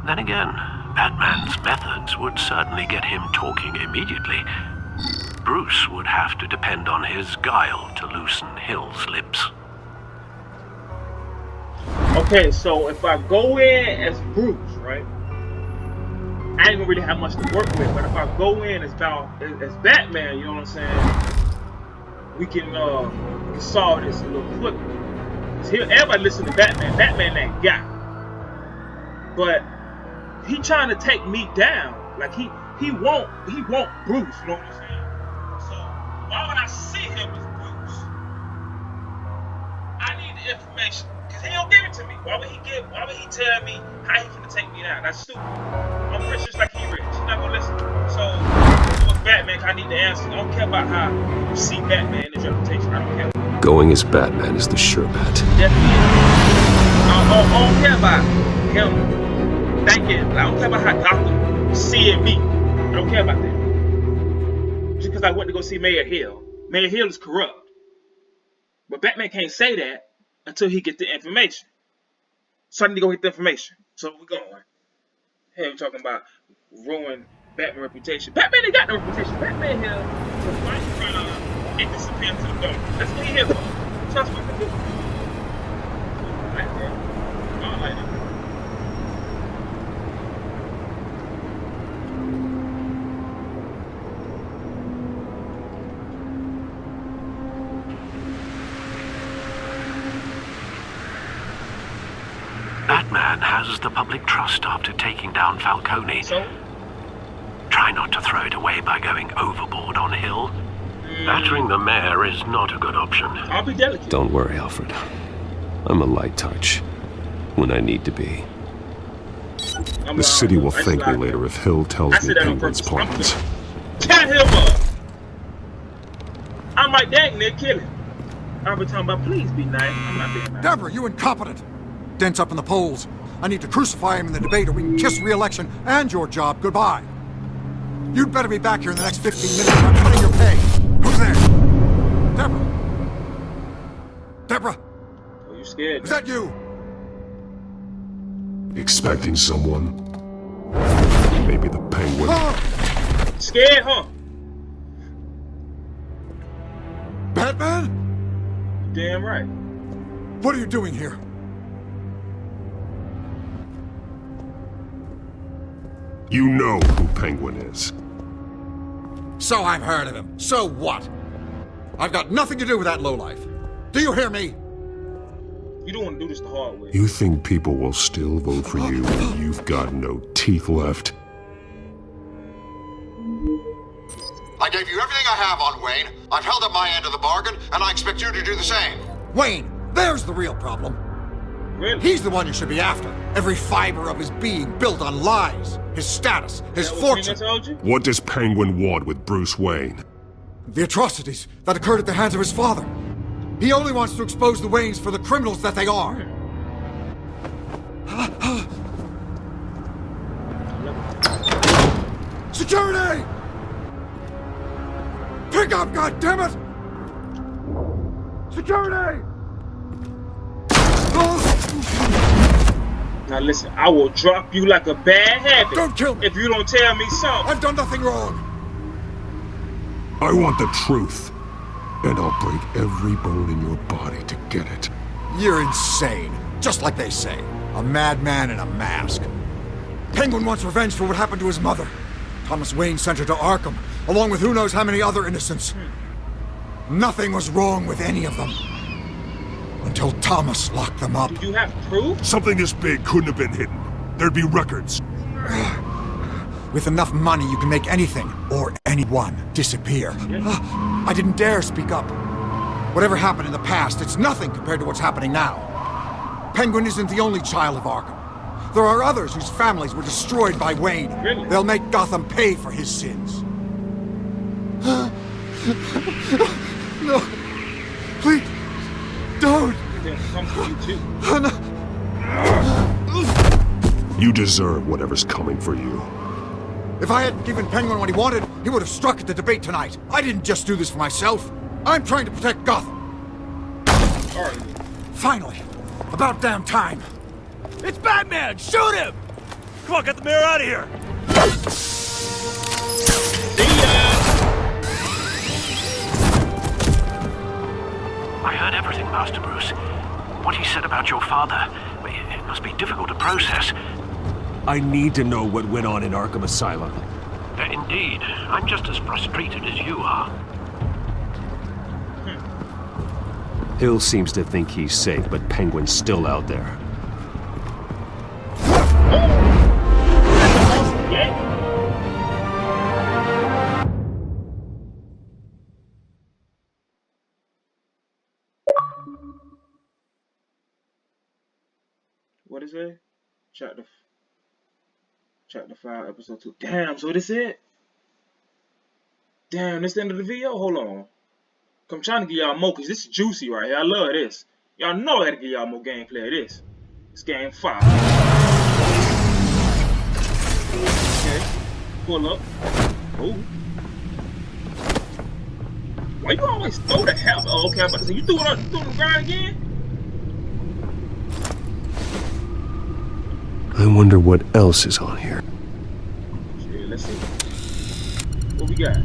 Then again, Batman's methods would certainly get him talking immediately. Bruce would have to depend on his guile to loosen Hill's lips. Okay, so if I go in as Bruce, right? I ain't gonna really have much to work with, but if I go in as Batman, you know what I'm saying? We can solve this a little quicker. Everybody listen to Batman. Batman that guy. But he trying to take me down. Like he won't Bruce, you know what I'm saying? So why would I see him as Bruce? I need the information. Cause he don't give it to me. Why would he tell me how he gonna take me down? That's stupid. I'm rich just like he rich. He's not gonna listen. So it was Batman, I need the answer. I don't care about how you see Batman in his reputation. I don't care. Going as Batman is the sure bet. Definitely. I don't care about him thinking. I don't care about how Gotham seeing me. I don't care about that. Just because I went to go see Mayor Hill. Mayor Hill is corrupt. But Batman can't say that until he gets the information. So I need to go get the information. So we're going. Hey, we're talking about ruin Batman reputation. Batman ain't got no reputation. Batman here to fight crime and disappear into the dark. That's what he here for. So that's what he do. I like that. I like that. Batman has the public trust after taking down Falcone. So? Try not to throw it away by going overboard on Hill. Battering the mayor is not a good option. I'll be delicate. Don't worry, Alfred. I'm a light touch when I need to be. The city will thank me later if Hill tells me Penguin's plans. Tell him up! I might dang near kill him. I've been talking about please be nice. I'm not being nice. Deborah, you incompetent! Dents up in the polls. I need to crucify him in the debate or we can kiss re-election and your job goodbye. You'd better be back here in the next 15 minutes or I'm cutting your pay. Who's there? Deborah? Deborah? Oh, you scared? Is that you? Expecting someone? Maybe the Penguin. Scared, huh? Batman? Damn right. What are you doing here? You know who Penguin is. So I've heard of him. So what? I've got nothing to do with that lowlife. Do you hear me? You don't want to do this the hard way. You think people will still vote for you when you've got no teeth left? I gave you everything I have on Wayne. I've held up my end of the bargain, and I expect you to do the same. Wayne, there's the real problem. Really? He's the one you should be after. Every fiber of his being built on lies. His status, his fortune. What does Penguin want with Bruce Wayne? The atrocities that occurred at the hands of his father. He only wants to expose the Waynes for the criminals that they are. Security! Pick up, goddammit! Security! Now listen, I will drop you like a bad habit. Don't kill me! If you don't tell me something. I've done nothing wrong! I want the truth, and I'll break every bone in your body to get it. You're insane. Just like they say. A madman in a mask. Penguin wants revenge for what happened to his mother. Thomas Wayne sent her to Arkham, along with who knows how many other innocents. Nothing was wrong with any of them. Until Thomas locked them up. Do you have proof? Something this big couldn't have been hidden. There'd be records. With enough money, you can make anything, or anyone, disappear. I didn't dare speak up. Whatever happened in the past, it's nothing compared to what's happening now. Penguin isn't the only child of Arkham. There are others whose families were destroyed by Wayne. Really? They'll make Gotham pay for his sins. No. Please. Don't. They'll come for you too. You deserve whatever's coming for you. If I hadn't given Penguin what he wanted, he would have struck at the debate tonight. I didn't just do this for myself. I'm trying to protect Gotham. All right. Finally. About damn time. It's Batman! Shoot him! Come on, get the mayor out of here! I heard everything, Master Bruce. What he said about your father, it must be difficult to process. I need to know what went on in Arkham Asylum. Indeed. I'm just as frustrated as you are. Hill seems to think he's safe, but Penguin's still out there. What is it? Chapter 5, episode 2. Damn, so this it? Damn, this the end of the video? Hold on. I'm trying to give y'all more, because this is juicy right here. I love this. Y'all know I gotta give y'all more gameplay of this. It's game 5. Okay. Pull up. Oh. Why you always throw the hell? Oh, okay, I'm about to say, you threw it on the ground again? I wonder what else is on here. Yeah, let's see. What we got?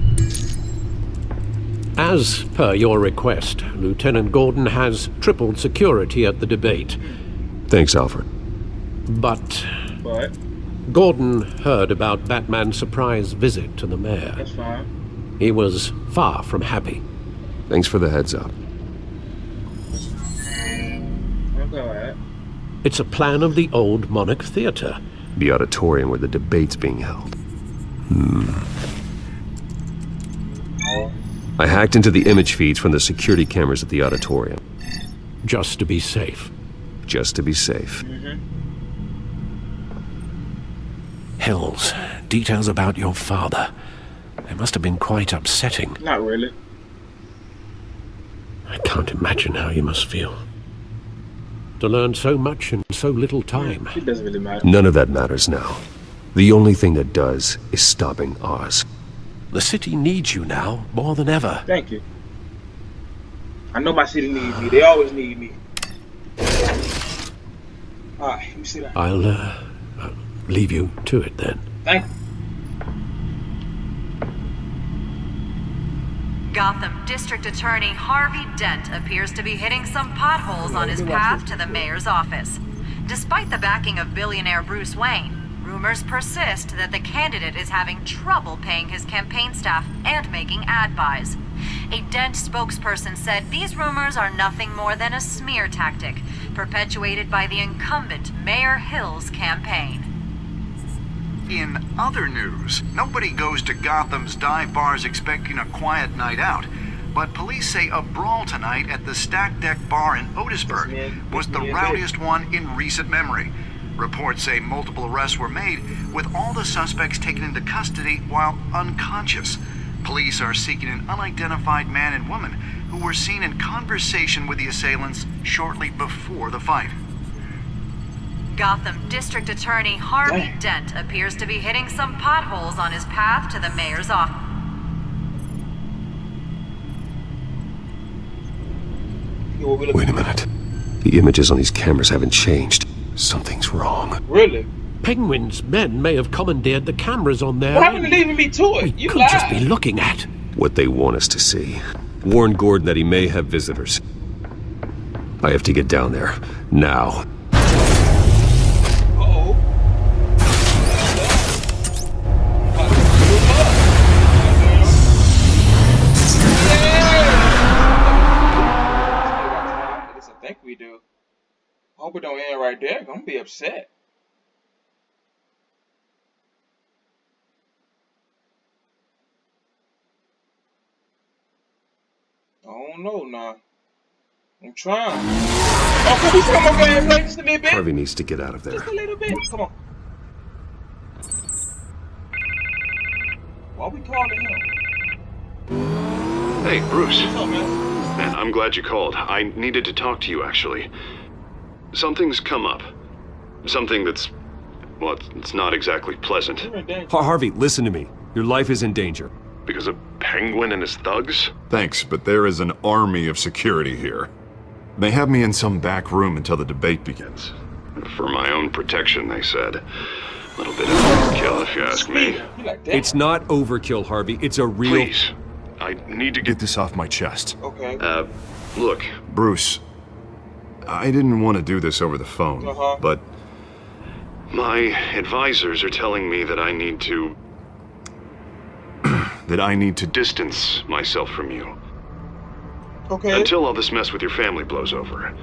As per your request, Lieutenant Gordon has tripled security at the debate. Thanks, Alfred. But But? Gordon heard about Batman's surprise visit to the mayor. That's fine. He was far from happy. Thanks for the heads up. Okay. It's a plan of the old Monarch Theater. The auditorium where the debate's being held. I hacked into the image feeds from the security cameras at the auditorium. Just to be safe. Just to be safe. Hills, details about your father. They must have been quite upsetting. Not really. I can't imagine how you must feel. To learn so much in so little time. It doesn't really matter. None of that matters now. The only thing that does is stopping Oz. The city needs you now, more than ever. Thank you. I know my city needs me. They always need me. Alright, let me see that. I'll leave you to it then. Thank you. Gotham District Attorney Harvey Dent appears to be hitting some potholes on his path to the mayor's office. Despite the backing of billionaire Bruce Wayne, rumors persist that the candidate is having trouble paying his campaign staff and making ad buys. A Dent spokesperson said these rumors are nothing more than a smear tactic perpetuated by the incumbent Mayor Hill's campaign. In other news, nobody goes to Gotham's dive bars expecting a quiet night out. But police say a brawl tonight at the Stack Deck Bar in Otisburg was the rowdiest one in recent memory. Reports say multiple arrests were made, with all the suspects taken into custody while unconscious. Police are seeking an unidentified man and woman who were seen in conversation with the assailants shortly before the fight. Gotham District Attorney Harvey Dent appears to be hitting some potholes on his path to the mayor's office. Wait a minute. The images on these cameras haven't changed. Something's wrong. Really? Penguin's men may have commandeered the cameras on there. What happened to leaving me to it? You could lied. just be looking at what they want us to see. Warn Gordon that he may have visitors. I have to get down there. Now. We do. I hope it don't end right there. I'm gonna be upset. I don't know now. I'm trying. Oh, can we come over and play just a little bit? Harvey needs to get out of there. Just a little bit. Come on. Why we calling him? Hey, Bruce. What's up, man? Man, I'm glad you called. I needed to talk to you, actually. Something's come up. Something that's... well, it's not exactly pleasant. Harvey, listen to me. Your life is in danger. Because of Penguin and his thugs? Thanks, but there is an army of security here. They have me in some back room until the debate begins. For my own protection, they said. A little bit of overkill, if you ask me. It's not overkill, Harvey. It's a real... Please. I need to get this off my chest. Okay. Look. Bruce, I didn't want to do this over the phone, but... my advisors are telling me that I need to... that I need to distance myself from you. Okay. Until all this mess with your family blows over.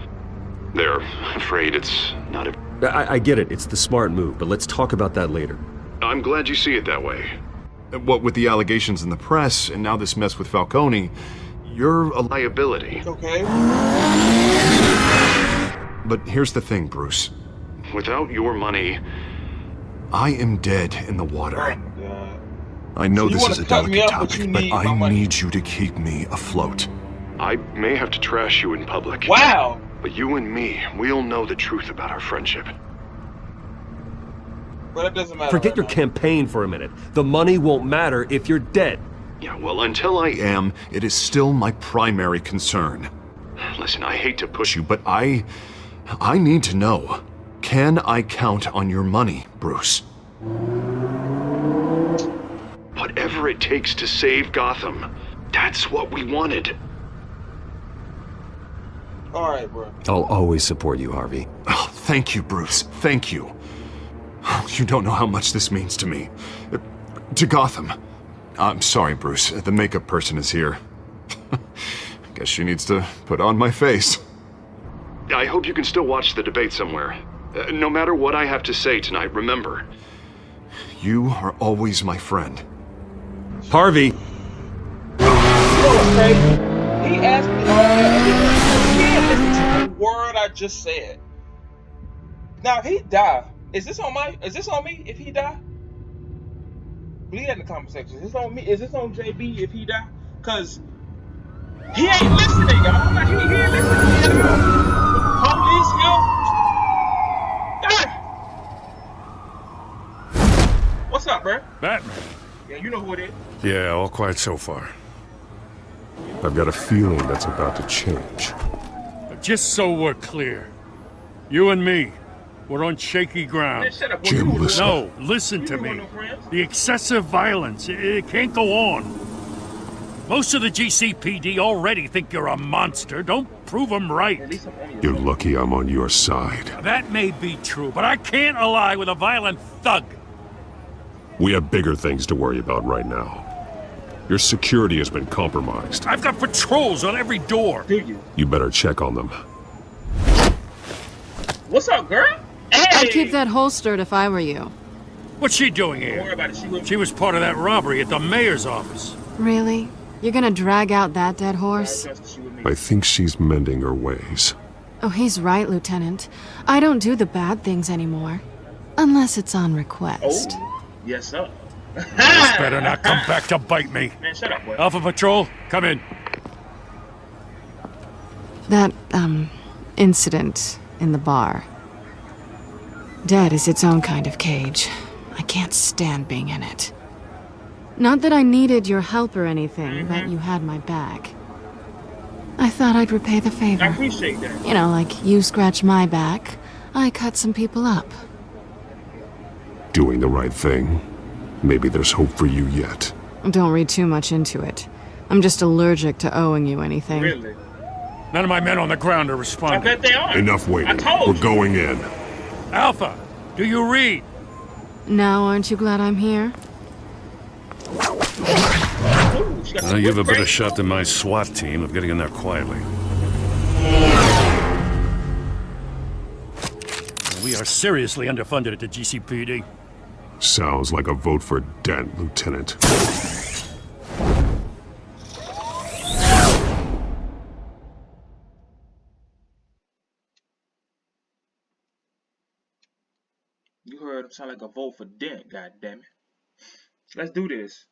They're afraid it's not a... I get it. It's the smart move, but let's talk about that later. I'm glad you see it that way. What with the allegations in the press, and now this mess with Falcone, you're a liability. Okay. But here's the thing, Bruce. Without your money... I am dead in the water. Oh my God. I know So this is a delicate topic, but I money. need you to keep me afloat. I may have to trash you in public. Wow! But you and me, we'll know the truth about our friendship. But it doesn't matter. Forget your campaign for a minute. The money won't matter if you're dead. Yeah, well, until I am, it is still my primary concern. Listen, I hate to push you, but I need to know. Can I count on your money, Bruce? Whatever it takes to save Gotham. That's what we wanted. All right, bro. I'll always support you, Harvey. Oh, thank you, Bruce. Thank you. You don't know how much this means to me. To Gotham. I'm sorry, Bruce. The makeup person is here. Guess she needs to put on my face. I hope you can still watch the debate somewhere. No matter what I have to say tonight, remember. You are always my friend. Harvey! Okay. He asked me all that. He can't listen to the word I just said. Now, if he die, is this on me if he die? Leave that in the comment section. Is this on me? Is this on JB if he die? Cause he ain't listening, y'all. Like, he ain't listening. Police, What's up, bro? Batman. Yeah, you know who it is. Yeah, all quiet so far. I've got a feeling that's about to change. Just so we're clear, you and me, we're on shaky ground. Man, shut up. Jim, listen. No, listen to me. The excessive violence, it can't go on. Most of the GCPD already think you're a monster. Don't prove them right. You're lucky I'm on your side. That may be true, but I can't ally with a violent thug. We have bigger things to worry about right now. Your security has been compromised. I've got patrols on every door. You better check on them. What's up, girl? I'd keep that holstered if I were you. What's she doing here? Don't worry about it. She was part of that robbery at the mayor's office. Really? You're gonna drag out that dead horse? I think she's mending her ways. Oh, he's right, Lieutenant. I don't do the bad things anymore. Unless it's on request. Oh, yes, sir. This better not come back to bite me. Man, shut up, boy. Alpha Patrol, come in. That, incident in the bar. Dead is its own kind of cage. I can't stand being in it. Not that I needed your help or anything, but you had my back. I thought I'd repay the favor. I appreciate that. You know, like you scratch my back, I cut some people up. Doing the right thing. Maybe there's hope for you yet. Don't read too much into it. I'm just allergic to owing you anything. Really? None of my men on the ground are I responding. bet they are. Enough waiting. I told We're you. going in. Alpha, do you read? Now aren't you glad I'm here? You have a better shot than my SWAT team of getting in there quietly. We are seriously underfunded at the GCPD. Sounds like a vote for Dent, Lieutenant. You heard him sound like a vote for Dent, goddammit. Let's do this.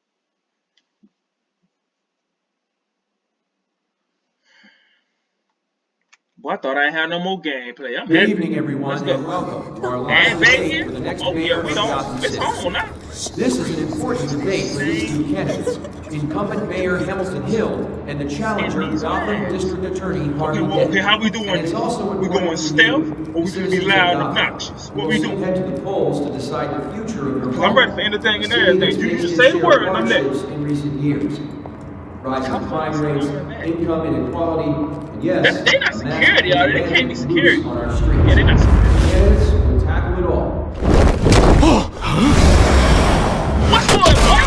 Boy, I thought I ain't had no more gameplay. I'm Good happy. evening, everyone, Let's go. and welcome to our And live baby, debate for the next oh mayor yeah, of we Gotham don't. It's City. on now. This is an important debate for these two candidates, incumbent Mayor Hamilton Hill and the challenger Gotham District Attorney Harvey Dent. Okay, how we doing? And it's also We going stealth, or we gonna be loud and Gotham. obnoxious? What we We'll doing? head to the polls to decide the future of your I'm ready for anything and everything. You just say the word, and I'm next. in recent years. Rising crime rates, income inequality, and yes, They not security, are they? They can't be security. on our streets. Yeah, they not security. Yes, we'll tackle it all. What's going on?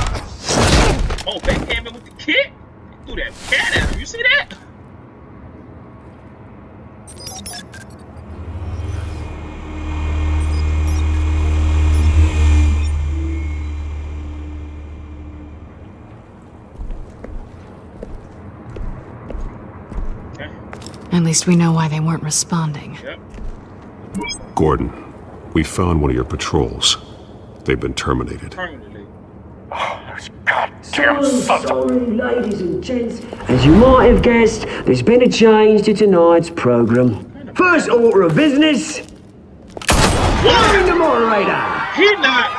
Oh, they came in with the kit? Threw that cat at him. You see that? At least we know why they weren't responding. Gordon, we found one of your patrols. They've been terminated. Sorry, ladies and gents. As you might have guessed, there's been a change to tonight's program. First order of business. Find the moderator. He not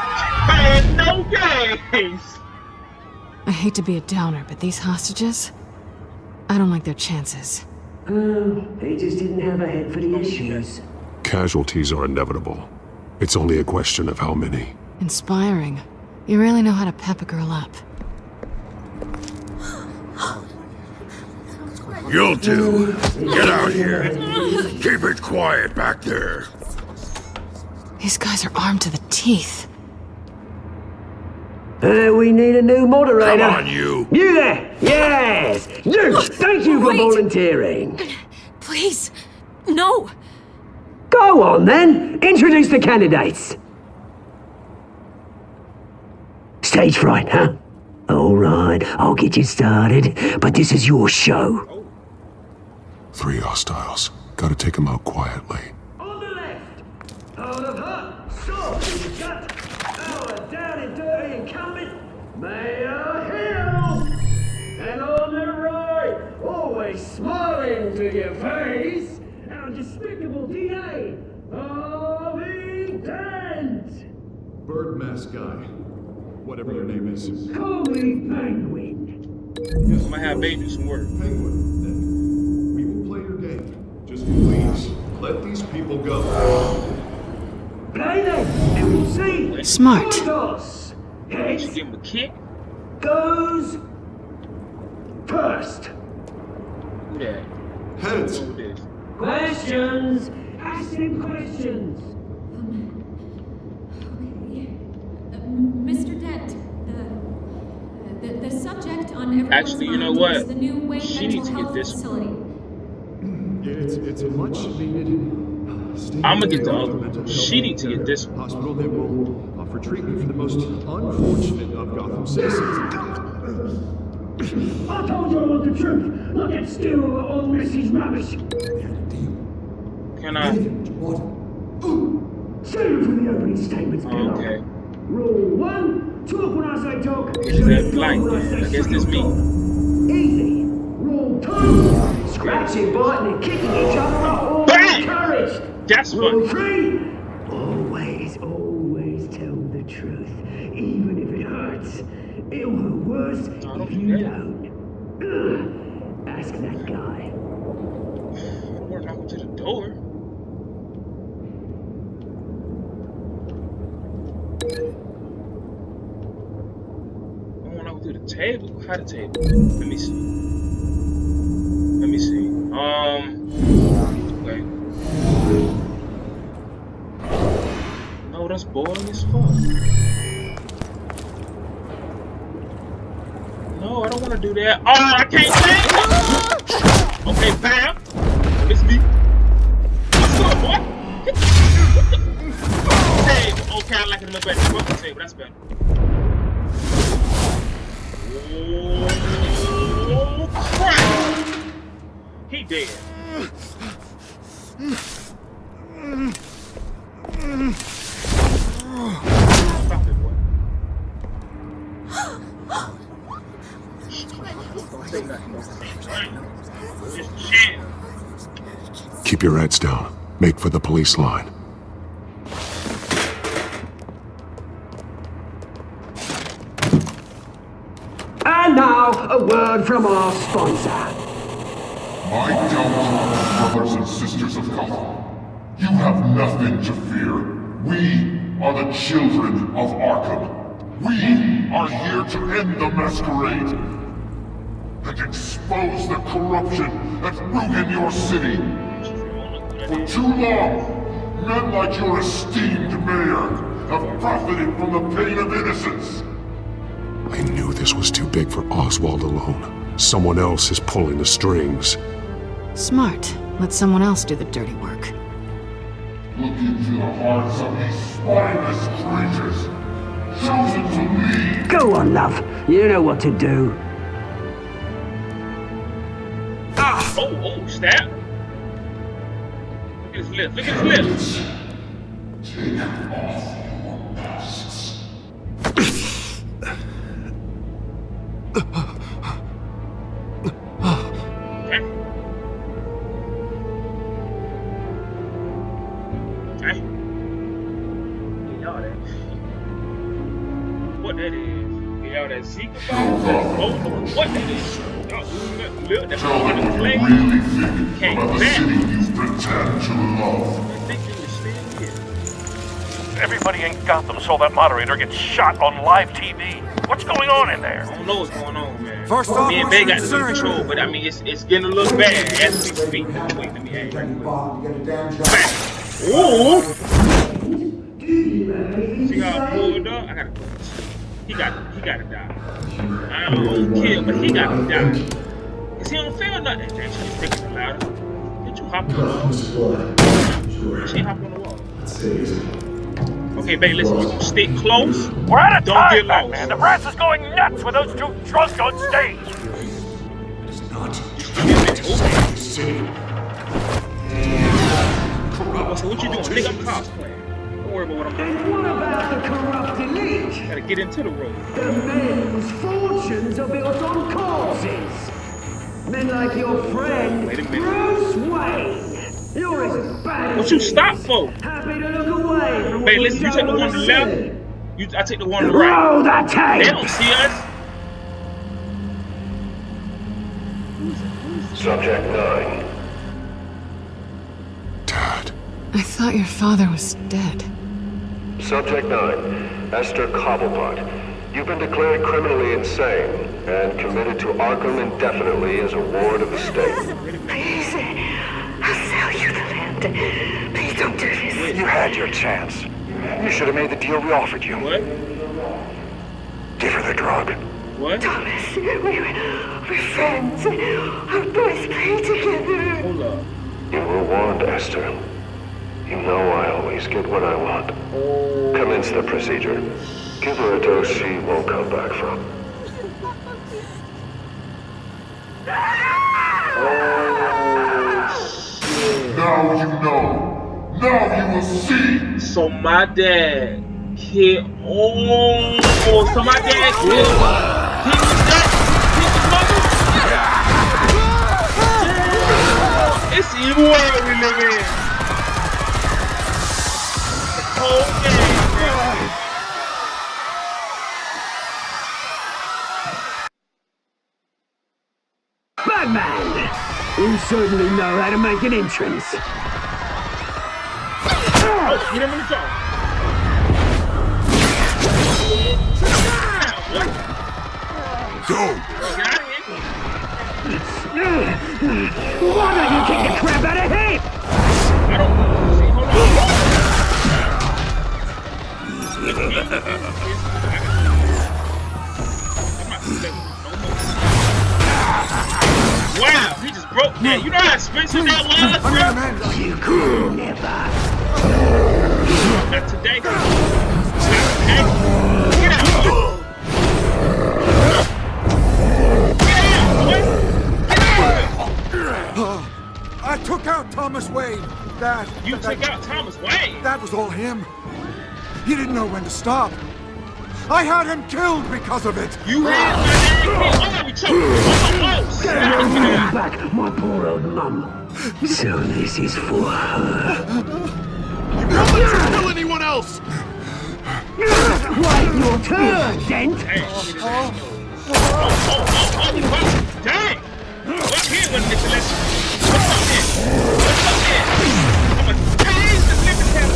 playing no games. I hate to be a downer, but these hostages, I don't like their chances. He just didn't have a head for the issues. Casualties are inevitable. It's only a question of how many. Inspiring. You really know how to pep a girl up. You two, get out here. Keep it quiet back there. These guys are armed to the teeth. We need a new moderator. Come on, you. You there! Yes! You! Thank you for Wait. volunteering. Please, no. Go on then. Introduce the candidates. Stage fright, huh? All right, I'll get you started, but this is your show. 3 hostiles. Gotta take them out quietly. On the left, out of her, sword in gut, our down and dirty incumbent, Mayor Hill. And on the right, always smiling to your face, our despicable DA, Harvey Dent. Bird mask guy. Whatever your name is. Call me Penguin. I might have baby some work. Penguin, then. We will play your game. Just please, let these people go. Play them, and we'll see. Smart. Toss. Should Heads give him a kick. goes first. Who that? Heads. Who this? Questions. Ask them questions. Mr. Dent, the subject on everyone's Actually, you know mind what? is the new Wayne She Mental needs to get Health this one. Facility. It's a much needed. I'm gonna get the other one. She needs to get this one. Hospital that will offer treatment for the most unfortunate of Gotham citizens. I told you I want the truth. Not get still all Mrs. Rubbish. Can I? Save it for the opening statements, Bill. Okay. Rule 1, talk when I say talk. Is that blind? I guess that's me. Easy. Rule 2, scratching, biting, and kicking each other are all encouraged. That's Rule funny. 3, always tell the truth, even if it hurts. It'll hurt worse if you don't. Ask that guy. We're knocking to the door. I want to go through the table. How the table? Let me see. Let me see. Okay. No, that's boring as fuck. No, I don't want to do that. Oh, I can't change. Okay, bam. It's me. What's up, boy? Table. Okay, I like it a little better. Fuck the table. That's better. Oh, crap. He dead. Stop it, boy. Don't say nothing. Just chill. Keep your heads down. Make for the police line. And now, a word from our sponsor. My Telltale brothers and sisters of Gotham, you have nothing to fear. We are the children of Arkham. We are here to end the masquerade and expose the corruption that's ruined your city. For too long, men like your esteemed mayor have profited from the pain of innocence. I knew this was too big for Oswald alone. Someone else is pulling the strings. Smart. Let someone else do the dirty work. Look into the hearts of these spineless creatures, chosen to lead. Go on, love. You know what to do. Ah! Oh, snap. Look at his lips. Look at his lips. Take off your masks. What that is? Y'all that Zika virus? What that is? Y'all look, that's Tell them what you really think about the city you pretend to love. Everybody in Gotham saw that moderator get shot on live TV. What's going on in there? I don't know what's going on, man. First off, me and Bay got this under control, but I mean, it's getting a little bad as we speak. Wait, let me add right quick. Ooh! See how I pulled up? I gotta put this. He gotta die. I don't kill, but he gotta die. Cause he don't feel nothing. Damn, she's thinking it louder. Did you hop on the wall? She hop on the wall. Okay, babe, listen, we're gonna stick close. We're out of Don't time, get lost. Batman. The brass is going nuts with those two drunks on stage. So what you doing? Nigga, I'm cosplaying. Don't worry about what I'm doing. And what about the corrupt elite? Gotta get into the road. The men whose fortunes are built on corpses. Men like your friend, Bruce Wayne. You're as bad What you stop for? Happy to look away from Babe, what listen, we you take the don't one on the wanna left. see. I take the one on the right. Roll that tape. They don't see us. Subject 9. I thought your father was dead. Subject 9. Esther Cobblepot. You've been declared criminally insane and committed to Arkham indefinitely as a ward of the state. Please, I'll sell you the land. Please don't do this. You had your chance. You should have made the deal we offered you. What? Give her the drug. What? Thomas, we're friends. Our boys play together. Hold up. You were warned, Esther. You know I always get what I want. Commence the procedure. Give her a dose she won't come back from. Now you know. Now you will see. So my dad killed. So my dad killed. He was that. His mother. It's the evil world we live in. The whole game, bro. Batman! You certainly know how to make an entrance. Oh, get him in the jaw. Go! Why don't you kick the crap out of him? I don't see, hold on. Wow, he just broke that. You know how expensive that was, bro? You could never. Not today. Not today. Get out. I took out Thomas Wayne. You took out Thomas Wayne? That was all him. He didn't know when to stop. I had him killed because of it. You had my dad killed. Get your man back, my poor old mum. So this is for her. Don't let her kill anyone else! Wait your turn, Dent. Dang! What's here when this election? What's up here? What's up here? I'm gonna change the living hell.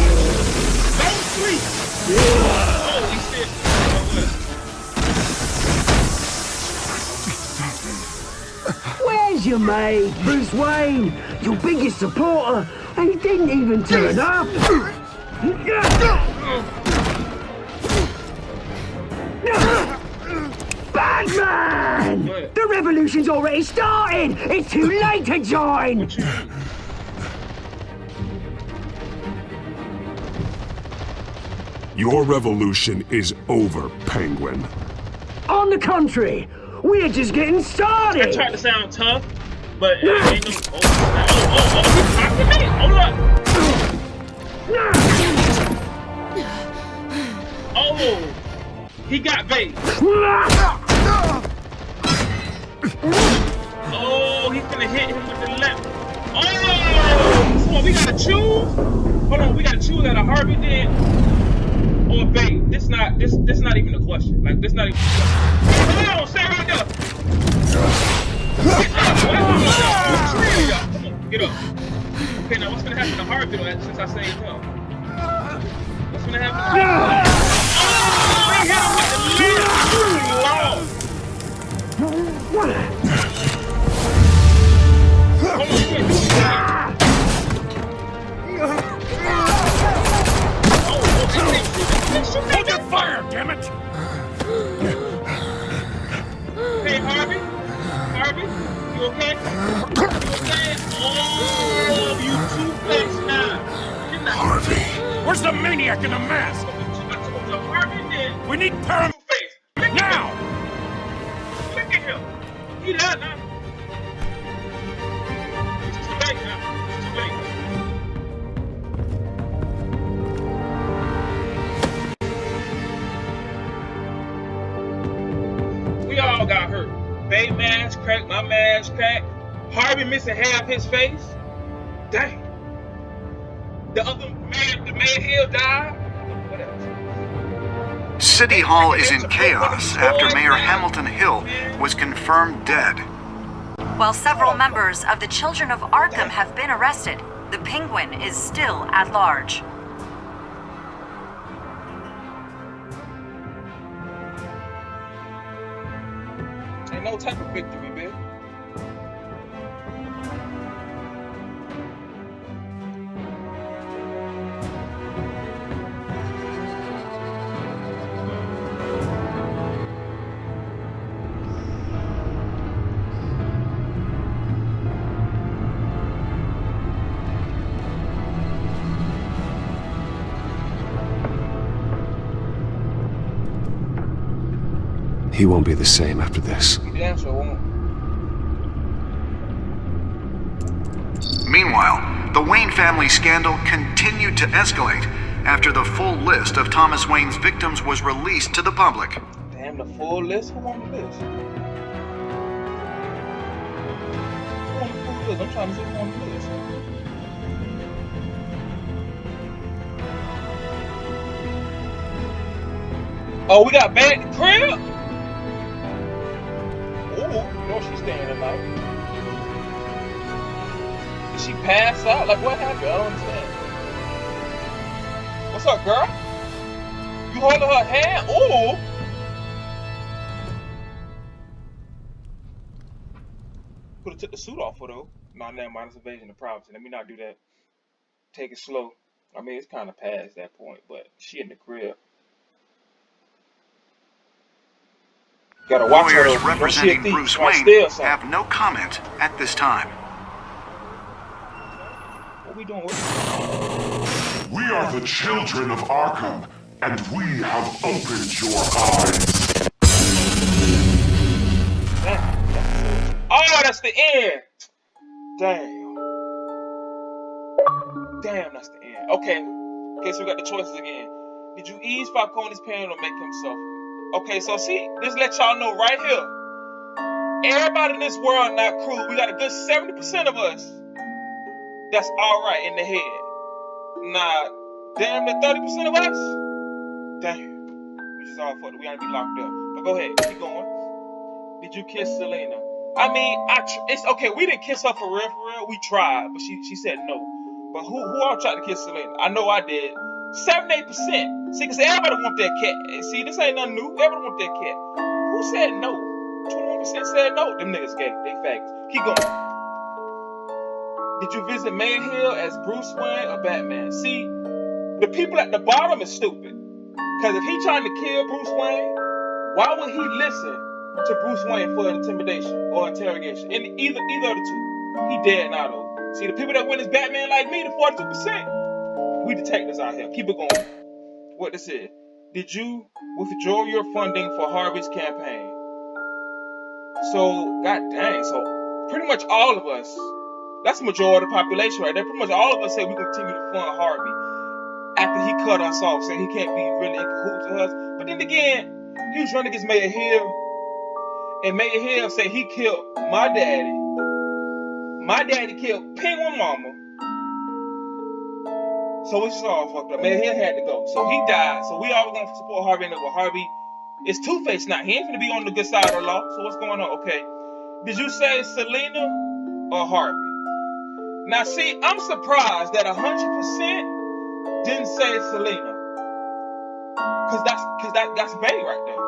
Don't sleep. Holy shit. Where's your mate, Bruce Wayne? Your biggest supporter, and he didn't even turn up. Batman! The revolution's already started! It's too late to join! Your revolution is over, Penguin. On the contrary, we're just getting started! I tried to sound tough, but ain't no... he's talking to me! Hold up! Oh! He got bait! Oh, he's gonna hit him with the left. Oh! So we gotta choose? Hold on, we gotta choose out of Harvey Dent or bait. This not even a question. Like, this not even a question. Hold on, stay right there. Come on, get up. Okay, now what's gonna happen to Harvey though, since I saved him? What's gonna happen to Harvey? Hold your fire, damn it! Hey, Harvey? Harvey? You okay? You okay? Oh, you two-faced now. Harvey. Where's the maniac in the mask? Harvey did. We need param... Now! Look at him. He died now. It's too late now. It's too late. We all got hurt. Bay mask cracked, my mask cracked. Harvey missing half his face. Dang. The other man, the Mayor Hill died. What else? City Hall is in chaos after Mayor Hamilton Hill was confirmed dead. While several members of the Children of Arkham have been arrested, the Penguin is still at large. no type of victory, man. He won't be the same after this. Damn sure won't. Meanwhile, the Wayne family scandal continued to escalate after the full list of Thomas Wayne's victims was released to the public. Damn, the full list? Who on the list? Who on the full list? I'm trying to see who on the list. Oh, we got back at the crib? Ooh, you know she's staying tonight. Did she pass out? Like, what happened? I don't understand. What's up, girl? You holding her hand? Ooh! Could have took the suit off for though. Nah, never mind. It's invasion of privacy. Let me not do that. Take it slow. I mean, it's kind of past that point, but she in the crib. Gotta watch her. Lawyers representing Bruce Wayne have no comment at this time. What we doing? We are the children of Arkham, and we have opened your eyes. Oh, that's the end. Damn. Damn, that's the end. Okay, so we got the choices again. Did you ease Falcone's pain or make him suffer? Okay, so see, this let y'all know right here. Everybody in this world not cruel. We got a good 70% of us that's alright in the head. Nah, damn, the 30% of us? Damn. We just all fucked. We gotta be locked up. But go ahead, keep going. Did you kiss Selena? I mean, it's okay. We didn't kiss her for real. We tried, but she said no. But who all tried to kiss Selena? I know I did. 7-8%. See, because everybody want that cat. See, this ain't nothing new. Everybody want that cat. Who said no? 21% said no. Them niggas gay. They faggots. Keep going. Did you visit Mayor Hill as Bruce Wayne or Batman? See, the people at the bottom is stupid. Because if he trying to kill Bruce Wayne, why would he listen to Bruce Wayne for intimidation or interrogation? In either of the two. He dead now though. See, the people that win as Batman like me, the 42%, we detectives out here. Keep it going. What this is. Did you withdraw your funding for Harvey's campaign? So, god dang, so pretty much all of us, that's the majority of the population right there. Pretty much all of us say we continue to fund Harvey after he cut us off, saying he can't be really in cahoots with us. But then again, he was running against Mayor Hill, and Mayor Hill said he killed my daddy. My daddy killed Penguin Mama. So it's just all fucked up. Mayor Hill had to go. So he died. So we always gonna support Harvey, and Harvey is two-faced now. He ain't gonna be on the good side of the law. So what's going on? Okay. Did you say Selena or Harvey? Now see, I'm surprised that 100% didn't say Selena. Cause that's vague right there.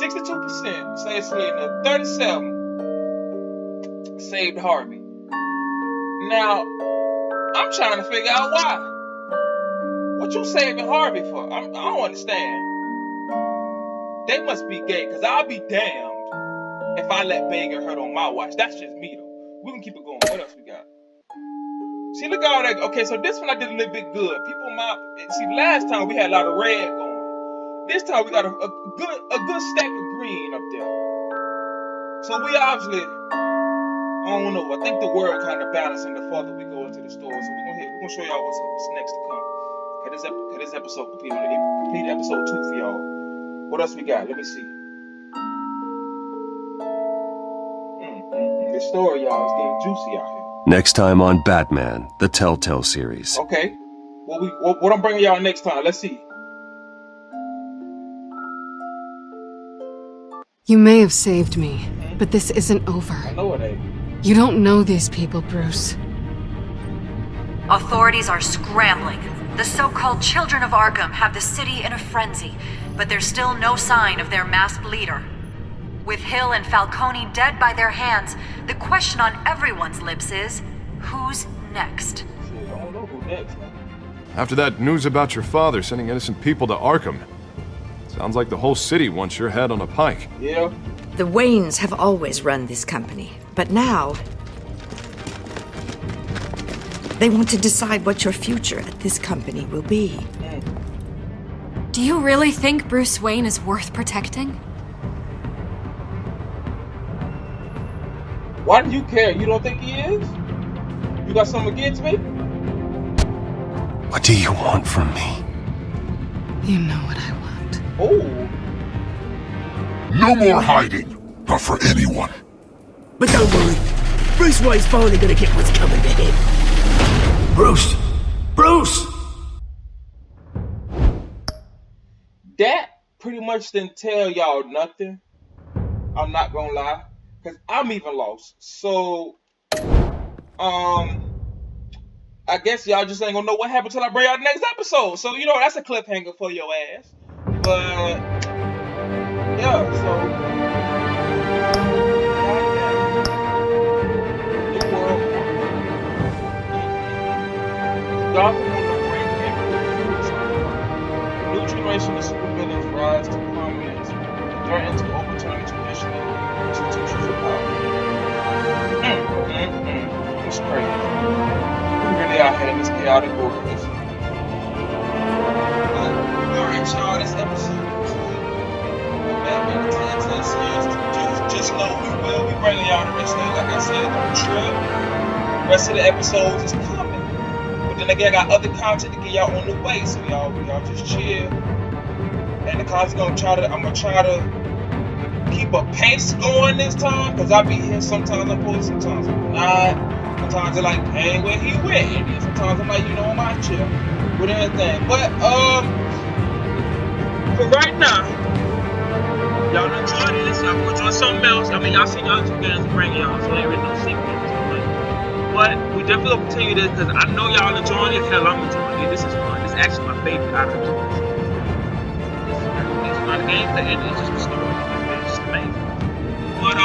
62% say Selena, 37 saved Harvey. Now, I'm trying to figure out why. What you saving Harvey for? I don't understand. They must be gay, cause I'll be damned if I let Bay get hurt on my watch. That's just me though. We can keep it going. What else we got? See, look at all that. Okay, so this one I did a little bit good. See, last time we had a lot of red going. This time we got a good stack of green up there. So we obviously, I don't know. I think the world kind of balancing the further we go into the story. So we're gonna show y'all what's next to come. Cause this episode complete episode 2 for y'all. What else we got? Let me see. This story, y'all, is getting juicy out here. Next time on Batman, the Telltale series. Okay. What I'm bringing y'all next time? Let's see. You may have saved me, but this isn't over. I know it ain't. You don't know these people, Bruce. Authorities are scrambling. The so-called Children of Arkham have the city in a frenzy, but there's still no sign of their masked leader. With Hill and Falcone dead by their hands, the question on everyone's lips is, who's next? I don't know who next. After that news about your father sending innocent people to Arkham, sounds like the whole city wants your head on a pike. Yeah. The Waynes have always run this company, but now they want to decide what your future at this company will be. Do you really think Bruce Wayne is worth protecting? Why do you care? You don't think he is? You got something against me? What do you want from me? You know what I want. Oh. No more hiding, not for anyone. But don't worry, Bruce Wayne's finally gonna get what's coming to him. Bruce! Bruce! That pretty much didn't tell y'all nothing. I'm not gonna lie. Cause I'm even lost. So I guess y'all just ain't gonna know what happened till I bring y'all the next episode. So you know that's a cliffhanger for your ass. But yeah, so New World Order. Gotham on the brink of a new generation of supervillains rise to prominence and threaten to overturn traditional institutions of power. It's crazy. We really out here in this chaotic world. Alright, y'all, this episode Batman the Telltale series just know we bringing y'all the rest of it. Like I said, don't trip. The rest of the episodes is coming. But then again, I got other content to get y'all on the way, so y'all just chill. And the content I'm gonna try to keep a pace going this time, because I be here sometimes I'm posting, sometimes I'm not. Sometimes they're like, hey, where he went? And then sometimes I'm like, I'm out chill with anything. But for right now, y'all enjoy this. Y'all gonna enjoy something else. I mean, y'all seen y'all two guys bring y'all, so there ain't really no secret. But we definitely will continue this because I know y'all enjoying it. Hell, I'm enjoying it. This is fun. This is actually my favorite out of the two. It's not a gameplay, it's just a story. It's just amazing. But